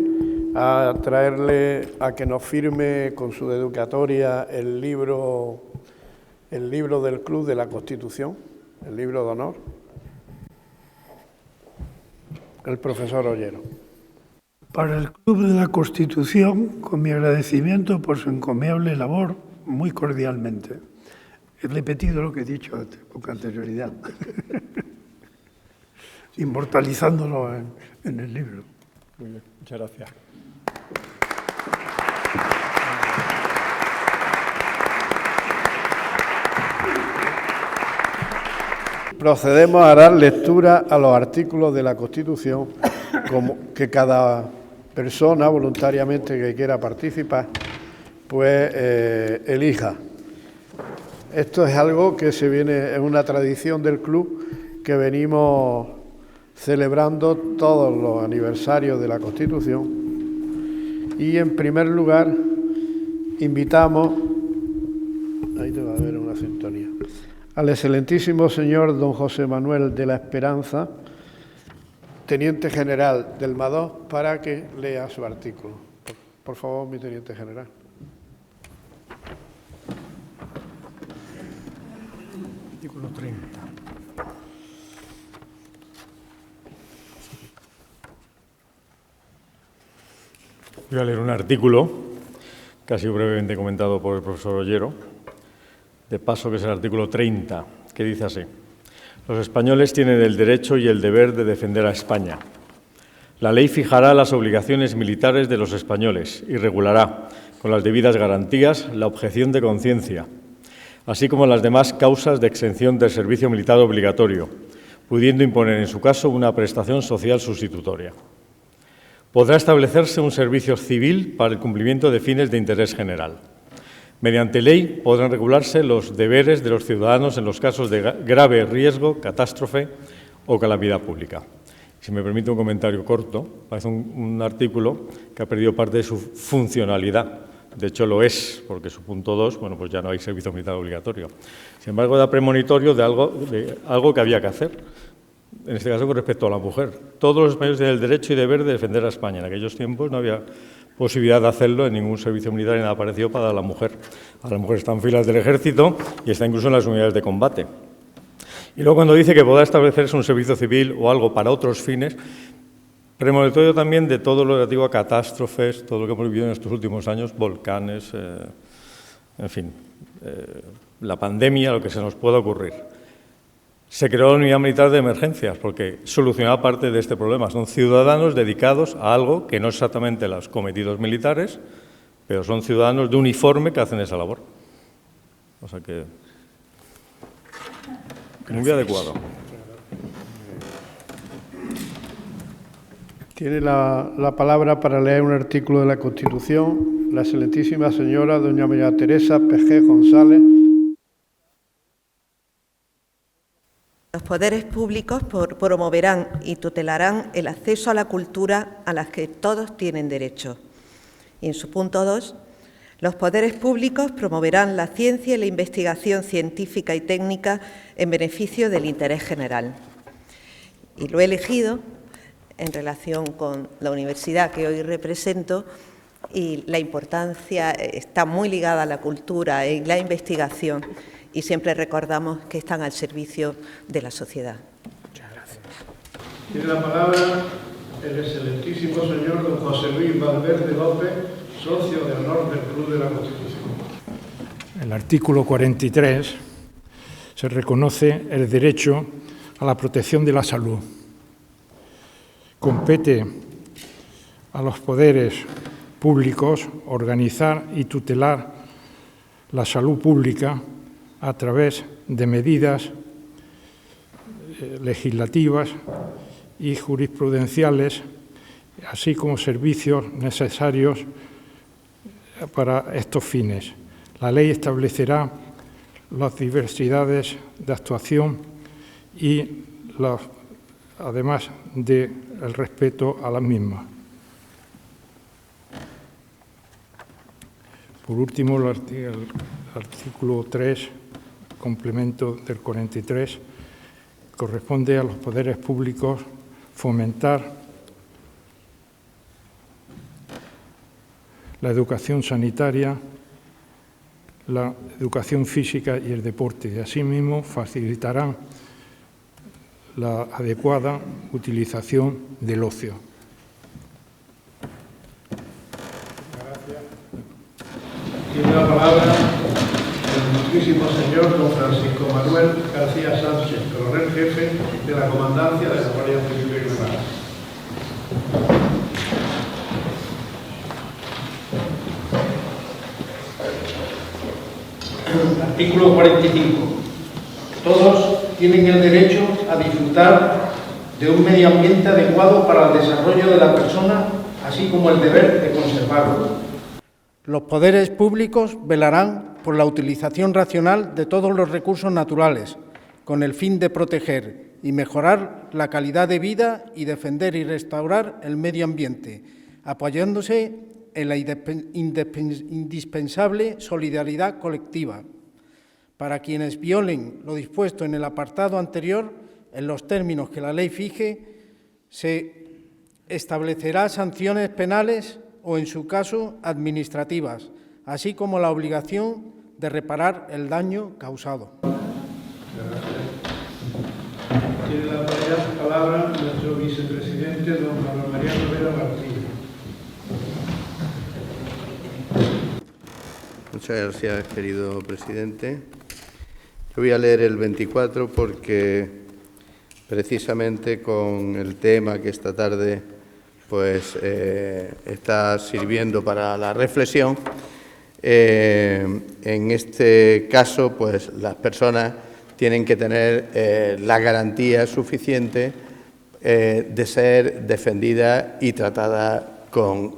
a traerle a que nos firme con su dedicatoria el libro del Club de la Constitución, el libro de honor, el profesor Ollero. Para el Club de la Constitución, con mi agradecimiento por su encomiable labor, muy cordialmente. He repetido lo que he dicho con anterioridad, inmortalizándolo en el libro. Muy bien, muchas gracias. Procedemos a dar lectura a los artículos de la Constitución como que cada persona voluntariamente que quiera participar pues elija. Esto es algo que es una tradición del club que venimos celebrando todos los aniversarios de la Constitución. Y en primer lugar invitamos, ahí te va a haber una sintonía, al excelentísimo señor don José Manuel de la Esperanza, teniente general del MADOS, para que lea su artículo. Por favor, mi teniente general. Artículo 30. Voy a leer un artículo que ha sido brevemente comentado por el profesor Ollero, de paso, que es el artículo 30, que dice así: los españoles tienen el derecho y el deber de defender a España. La ley fijará las obligaciones militares de los españoles y regulará, con las debidas garantías, la objeción de conciencia, así como las demás causas de exención del servicio militar obligatorio, pudiendo imponer en su caso una prestación social sustitutoria. Podrá establecerse un servicio civil para el cumplimiento de fines de interés general. Mediante ley podrán regularse los deberes de los ciudadanos en los casos de grave riesgo, catástrofe o calamidad pública. Si me permite un comentario corto, parece un artículo que ha perdido parte de su funcionalidad. De hecho, lo es, porque su punto 2, bueno, pues ya no hay servicio militar obligatorio. Sin embargo, da premonitorio de algo que había que hacer, en este caso con respecto a la mujer. Todos los españoles tienen el derecho y deber de defender a España. En aquellos tiempos no había posibilidad de hacerlo en ningún servicio militar y nada parecido para la mujer. Ahora la mujer está en filas del ejército y está incluso en las unidades de combate. Y luego cuando dice que podrá establecerse un servicio civil o algo para otros fines, premonitorio también de todo lo relativo a catástrofes, todo lo que hemos vivido en estos últimos años, volcanes, en fin, la pandemia, lo que se nos pueda ocurrir. Se creó la unidad militar de emergencias porque solucionaba parte de este problema. Son ciudadanos dedicados a algo que no es exactamente los cometidos militares, pero son ciudadanos de uniforme que hacen esa labor. O sea que muy adecuado. Tiene la palabra para leer un artículo de la Constitución la excelentísima señora doña María Teresa Pejé González. Los poderes públicos promoverán y tutelarán el acceso a la cultura a la que todos tienen derecho. Y en su punto 2, los poderes públicos promoverán la ciencia y la investigación científica y técnica en beneficio del interés general. Y lo he elegido en relación con la universidad que hoy represento, y la importancia está muy ligada a la cultura y la investigación, y siempre recordamos que están al servicio de la sociedad. Muchas gracias. Tiene la palabra el excelentísimo señor don José Luis Valverde López, socio de honor del Club de la Constitución. En el artículo 43 se reconoce el derecho a la protección de la salud. Compete a los poderes públicos organizar y tutelar la salud pública a través de medidas legislativas y jurisprudenciales, así como servicios necesarios para estos fines. La ley establecerá las diversidades de actuación y además del respeto a las mismas. Por último, el artículo 3, complemento del 43, corresponde a los poderes públicos fomentar la educación sanitaria, la educación física y el deporte, y asimismo facilitarán la adecuada utilización del ocio. Gracias. Tiene la palabra el ilustrísimo señor don Francisco Manuel García Sánchez, coronel jefe de la Comandancia de la Guardia Civil de Granada. Artículo 45. Todos tienen el derecho a disfrutar de un medio ambiente adecuado para el desarrollo de la persona, así como el deber de conservarlo. Los poderes públicos velarán por la utilización racional de todos los recursos naturales, con el fin de proteger y mejorar la calidad de vida y defender y restaurar el medio ambiente, apoyándose en la indispensable solidaridad colectiva. Para quienes violen lo dispuesto en el apartado anterior, en los términos que la ley fije, se establecerá sanciones penales o, en su caso, administrativas, así como la obligación de reparar el daño causado. Tiene la palabra nuestro vicepresidente, don Manuel María Rivera Martínez. Muchas gracias, querido presidente. Yo voy a leer el 24 porque precisamente con el tema que esta tarde pues, está sirviendo para la reflexión, en este caso pues, las personas tienen que tener la garantía suficiente de ser defendidas y tratadas con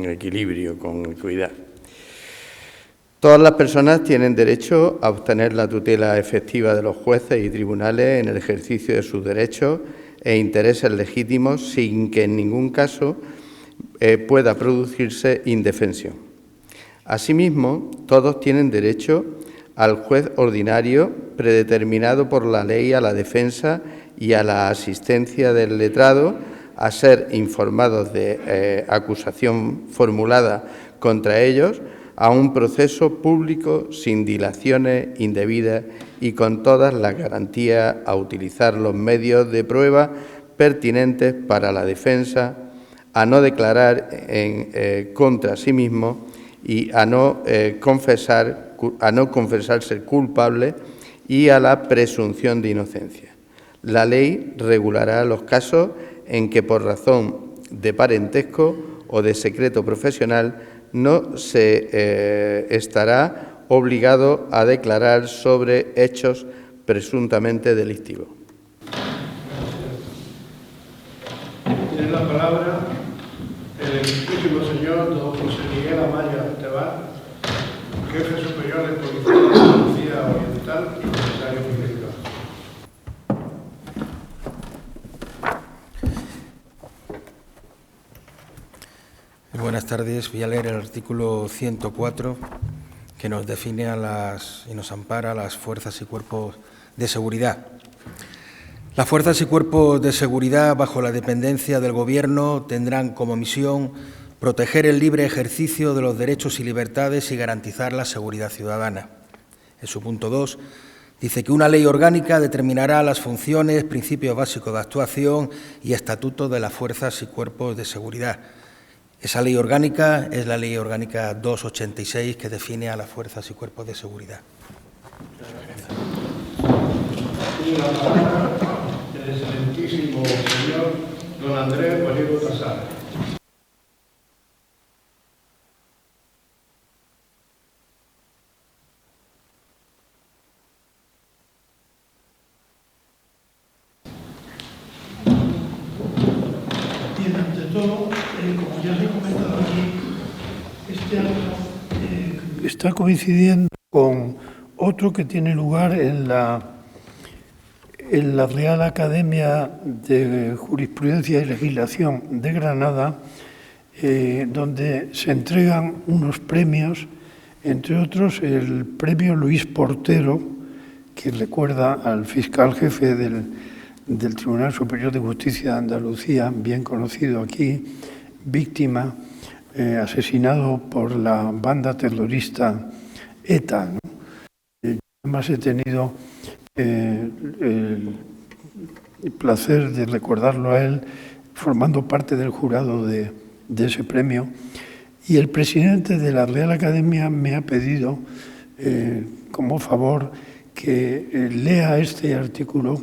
equilibrio, con equidad. Todas las personas tienen derecho a obtener la tutela efectiva de los jueces y tribunales en el ejercicio de sus derechos e intereses legítimos sin que en ningún caso pueda producirse indefensión. Asimismo, todos tienen derecho al juez ordinario predeterminado por la ley a la defensa y a la asistencia del letrado, a ser informados de acusación formulada contra ellos, a un proceso público sin dilaciones indebidas y con todas las garantías a utilizar los medios de prueba pertinentes para la defensa, a no declarar contra sí mismo y a no confesarse culpable y a la presunción de inocencia. La ley regulará los casos en que por razón de parentesco o de secreto profesional no se estará obligado a declarar sobre hechos presuntamente delictivos. Tiene la palabra el excelentísimo señor don José Miguel Amaya Tebar, jefe superior de Policía de Andalucía Oriental y comisario jurídico. Buenas tardes. Voy a leer el artículo 104 que nos define y nos ampara a las fuerzas y cuerpos de seguridad. Las fuerzas y cuerpos de seguridad, bajo la dependencia del Gobierno, tendrán como misión proteger el libre ejercicio de los derechos y libertades y garantizar la seguridad ciudadana. En su punto 2 dice que una ley orgánica determinará las funciones, principios básicos de actuación y estatutos de las fuerzas y cuerpos de seguridad. Esa ley orgánica es la Ley Orgánica 286 que define a las fuerzas y cuerpos de seguridad. Tiene la palabra el excelentísimo señor don Andrés Bolívar Tasar. Bien, ante todo, como ya se ha comentado aquí, este acto está coincidiendo con otro que tiene lugar en la Real Academia de Jurisprudencia y Legislación de Granada, donde se entregan unos premios, entre otros el premio Luis Portero, que recuerda al fiscal jefe del Tribunal Superior de Justicia de Andalucía, bien conocido aquí, víctima, asesinado por la banda terrorista ETA, ¿no? Además he tenido el placer de recordarlo a él formando parte del jurado de ese premio, y el presidente de la Real Academia me ha pedido como favor que lea este artículo,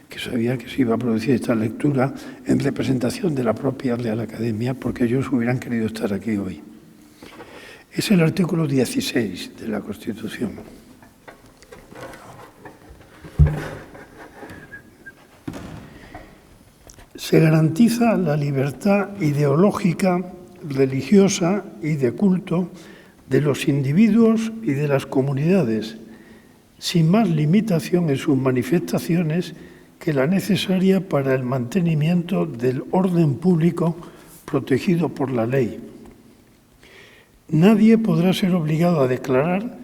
que sabía que se iba a producir esta lectura en representación de la propia Real Academia, porque ellos hubieran querido estar aquí hoy. Es el artículo 16 de la Constitución. Se garantiza la libertad ideológica, religiosa y de culto de los individuos y de las comunidades, sin más limitación en sus manifestaciones que la necesaria para el mantenimiento del orden público protegido por la ley. Nadie podrá ser obligado a declarar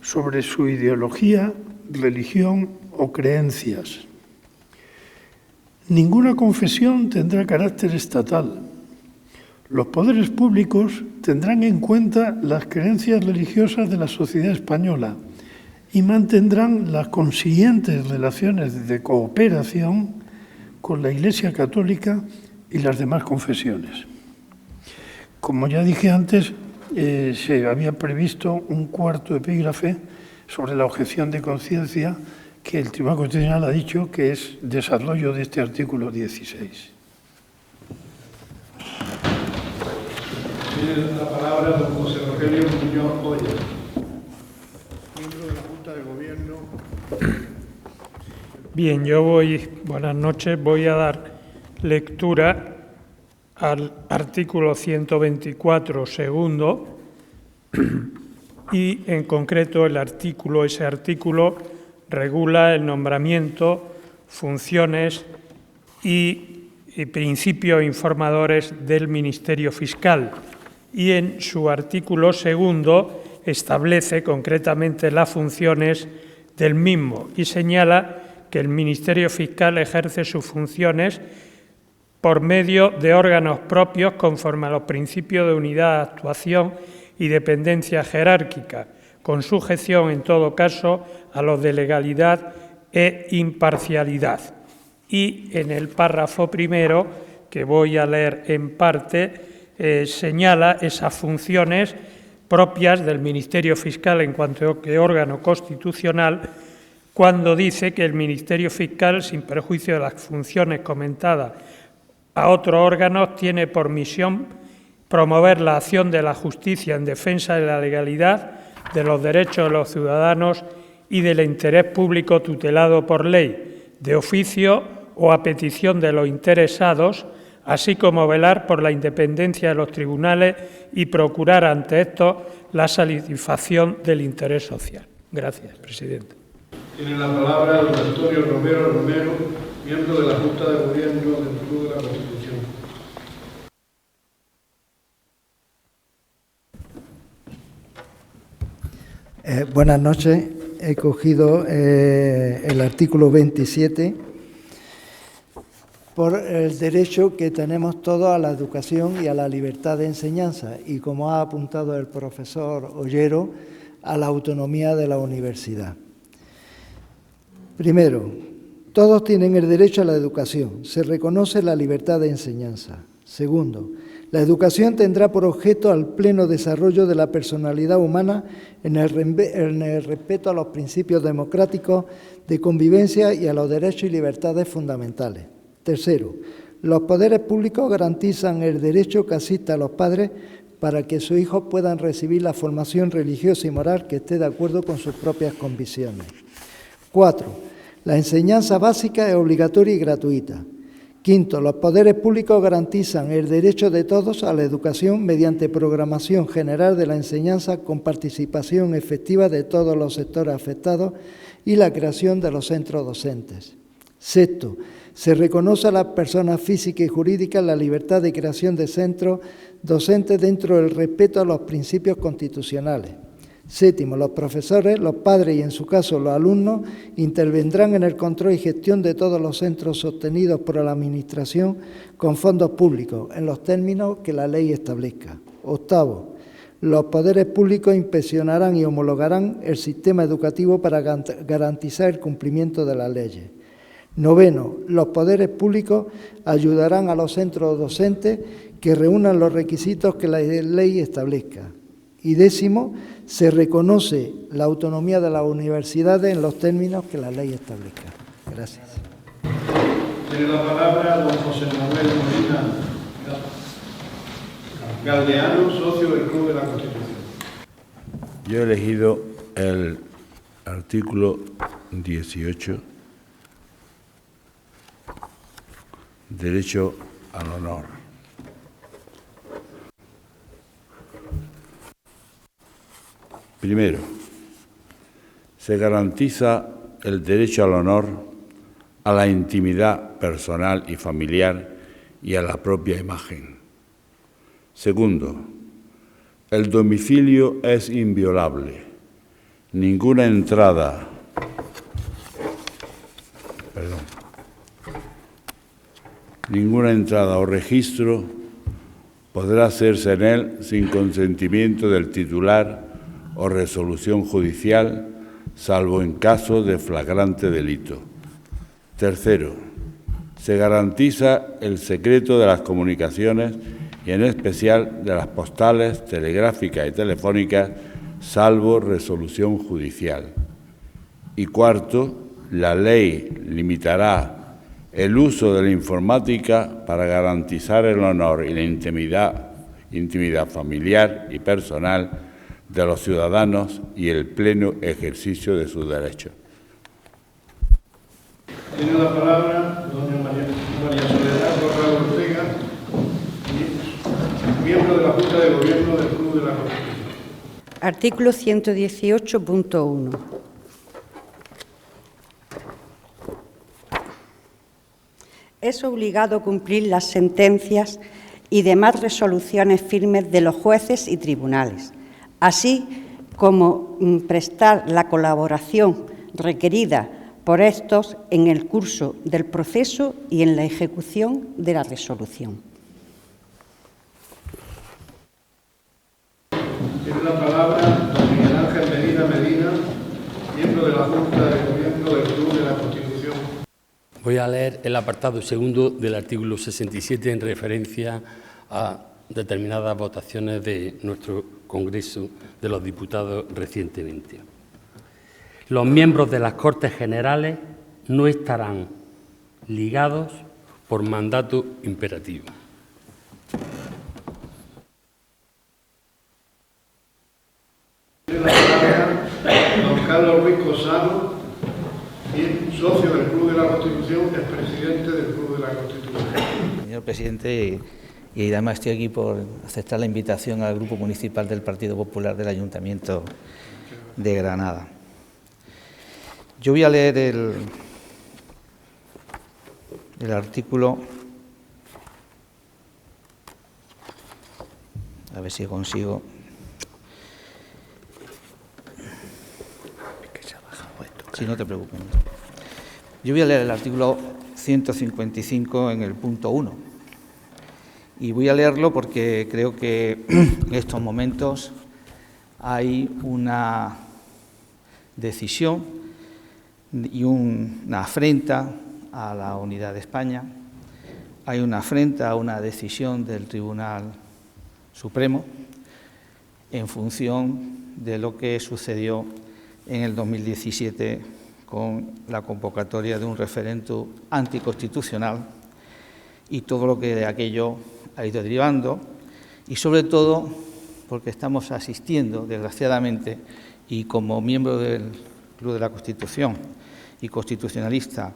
sobre su ideología, religión o creencias. Ninguna confesión tendrá carácter estatal. Los poderes públicos tendrán en cuenta las creencias religiosas de la sociedad española y mantendrán las consiguientes relaciones de cooperación con la Iglesia Católica y las demás confesiones. Como ya dije antes, se había previsto un cuarto epígrafe sobre la objeción de conciencia que el Tribunal Constitucional ha dicho que es desarrollo de este artículo 16. Tiene la palabra don José Rogelio Muñoz Hoya, miembro de la Junta de Gobierno. Bien, buenas noches, voy a dar lectura al artículo 124, segundo, y en concreto ese artículo regula el nombramiento, funciones y principios informadores del Ministerio Fiscal, y en su artículo segundo establece concretamente las funciones del mismo y señala que el Ministerio Fiscal ejerce sus funciones por medio de órganos propios conforme a los principios de unidad, actuación y dependencia jerárquica, con sujeción en todo caso a los de legalidad e imparcialidad. Y en el párrafo primero, que voy a leer en parte, señala esas funciones propias del Ministerio Fiscal en cuanto que órgano constitucional, cuando dice que el Ministerio Fiscal, sin perjuicio de las funciones comentadas a otros órganos, tiene por misión promover la acción de la justicia en defensa de la legalidad, de los derechos de los ciudadanos y del interés público tutelado por ley, de oficio o a petición de los interesados, así como velar por la independencia de los tribunales y procurar ante estos la satisfacción del interés social. Gracias, presidente. Tiene la palabra don Antonio Romero Romero, miembro de la Junta de Gobierno del Club de la Constitución. Buenas noches. He cogido el artículo 27 por el derecho que tenemos todos a la educación y a la libertad de enseñanza y, como ha apuntado el profesor Ollero, a la autonomía de la universidad. Primero, todos tienen el derecho a la educación. Se reconoce la libertad de enseñanza. Segundo, la educación tendrá por objeto al pleno desarrollo de la personalidad humana en el respeto a los principios democráticos de convivencia y a los derechos y libertades fundamentales. Tercero, los poderes públicos garantizan el derecho que asista a los padres para que sus hijos puedan recibir la formación religiosa y moral que esté de acuerdo con sus propias convicciones. 4. La enseñanza básica es obligatoria y gratuita. Quinto, los poderes públicos garantizan el derecho de todos a la educación mediante programación general de la enseñanza con participación efectiva de todos los sectores afectados y la creación de los centros docentes. Sexto, se reconoce a las personas físicas y jurídicas la libertad de creación de centros docentes dentro del respeto a los principios constitucionales. Séptimo, los profesores, los padres y, en su caso, los alumnos intervendrán en el control y gestión de todos los centros sostenidos por la Administración con fondos públicos, en los términos que la ley establezca. Octavo, los poderes públicos inspeccionarán y homologarán el sistema educativo para garantizar el cumplimiento de las leyes. Noveno, los poderes públicos ayudarán a los centros docentes que reúnan los requisitos que la ley establezca. Y décimo, se reconoce la autonomía de las universidades en los términos que la ley establezca. Gracias. Tiene la palabra don José Manuel Molina Galdeano, socio del Club de la Constitución. Yo he elegido el artículo 18, derecho al honor. Primero, se garantiza el derecho al honor, a la intimidad personal y familiar y a la propia imagen. Segundo, el domicilio es inviolable. Ninguna entrada o registro podrá hacerse en él sin consentimiento del titular o resolución judicial, salvo en caso de flagrante delito. Tercero, se garantiza el secreto de las comunicaciones y en especial de las postales, telegráficas y telefónicas, salvo resolución judicial. Y cuarto, la ley limitará el uso de la informática para garantizar el honor y la intimidad familiar y personal de los ciudadanos y el pleno ejercicio de sus derechos. Tiene la palabra doña María Soledad Corral Ortega, miembro de la Junta de Gobierno del Club de la Constitución. Artículo 118.1. Es obligado cumplir las sentencias y demás resoluciones firmes de los jueces y tribunales, así como prestar la colaboración requerida por estos en el curso del proceso y en la ejecución de la resolución. Tiene la palabra don Miguel Ángel Medina, miembro de la Junta de Gobierno del Club de la Constitución. Voy a leer el apartado segundo del artículo 67 en referencia a determinadas votaciones de nuestro Congreso de los Diputados recientemente. Los miembros de las Cortes Generales no estarán ligados por mandato imperativo. Tiene la palabra don Carlos Ruiz Cosano, socio del Club de la Constitución, expresidente del Club de la Constitución. Señor presidente, y además estoy aquí por aceptar la invitación al Grupo Municipal del Partido Popular del Ayuntamiento de Granada. Yo voy a leer el artículo, a ver si consigo. Si no te preocupes. Yo voy a leer el artículo 155 en el punto 1. Y voy a leerlo porque creo que en estos momentos hay una decisión y una afrenta a la unidad de España, hay una afrenta a una decisión del Tribunal Supremo en función de lo que sucedió en el 2017 con la convocatoria de un referéndum anticonstitucional y todo lo que de aquello ha ido derivando, y sobre todo porque estamos asistiendo, desgraciadamente, y como miembro del Club de la Constitución y constitucionalista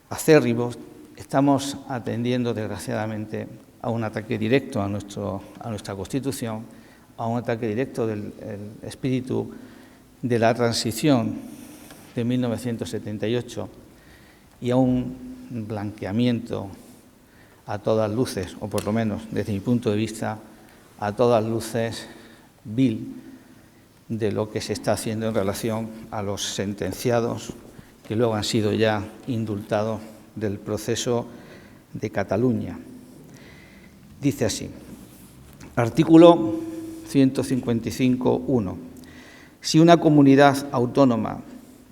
acérrimos, estamos atendiendo, desgraciadamente, a un ataque directo a nuestra Constitución, a un ataque directo del espíritu de la transición de 1978 y a un blanqueamiento a todas luces, o por lo menos desde mi punto de vista, a todas luces vil de lo que se está haciendo en relación a los sentenciados que luego han sido ya indultados del proceso de Cataluña. Dice así, artículo 155.1. Si una comunidad autónoma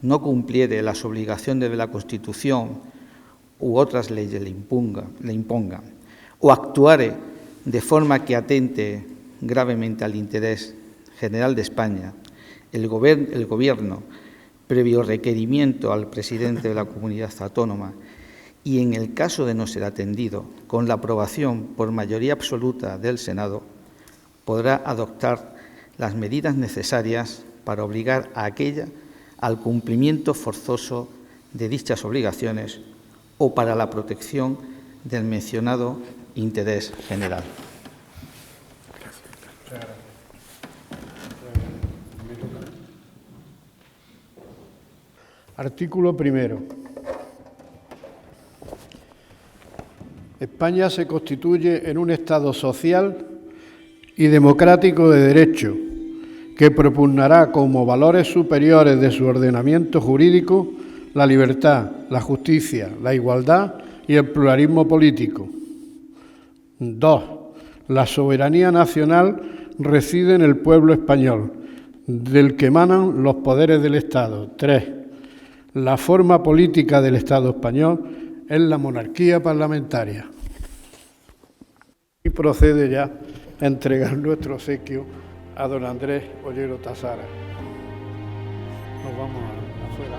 no cumpliere las obligaciones de la Constitución u otras leyes le impongan, o actuare de forma que atente gravemente al interés general de España, el Gobierno, previo requerimiento al presidente de la comunidad autónoma, y en el caso de no ser atendido, con la aprobación por mayoría absoluta del Senado, podrá adoptar las medidas necesarias para obligar a aquella al cumplimiento forzoso de dichas obligaciones o para la protección del mencionado interés general. Artículo primero. España se constituye en un Estado social y democrático de derecho, que propugnará como valores superiores de su ordenamiento jurídico la libertad, la justicia, la igualdad y el pluralismo político. 2. La soberanía nacional reside en el pueblo español, del que emanan los poderes del Estado. 3. La forma política del Estado español es la monarquía parlamentaria. Y procede ya a entregar nuestro obsequio a don Andrés Ollero Tasara. Nos vamos afuera.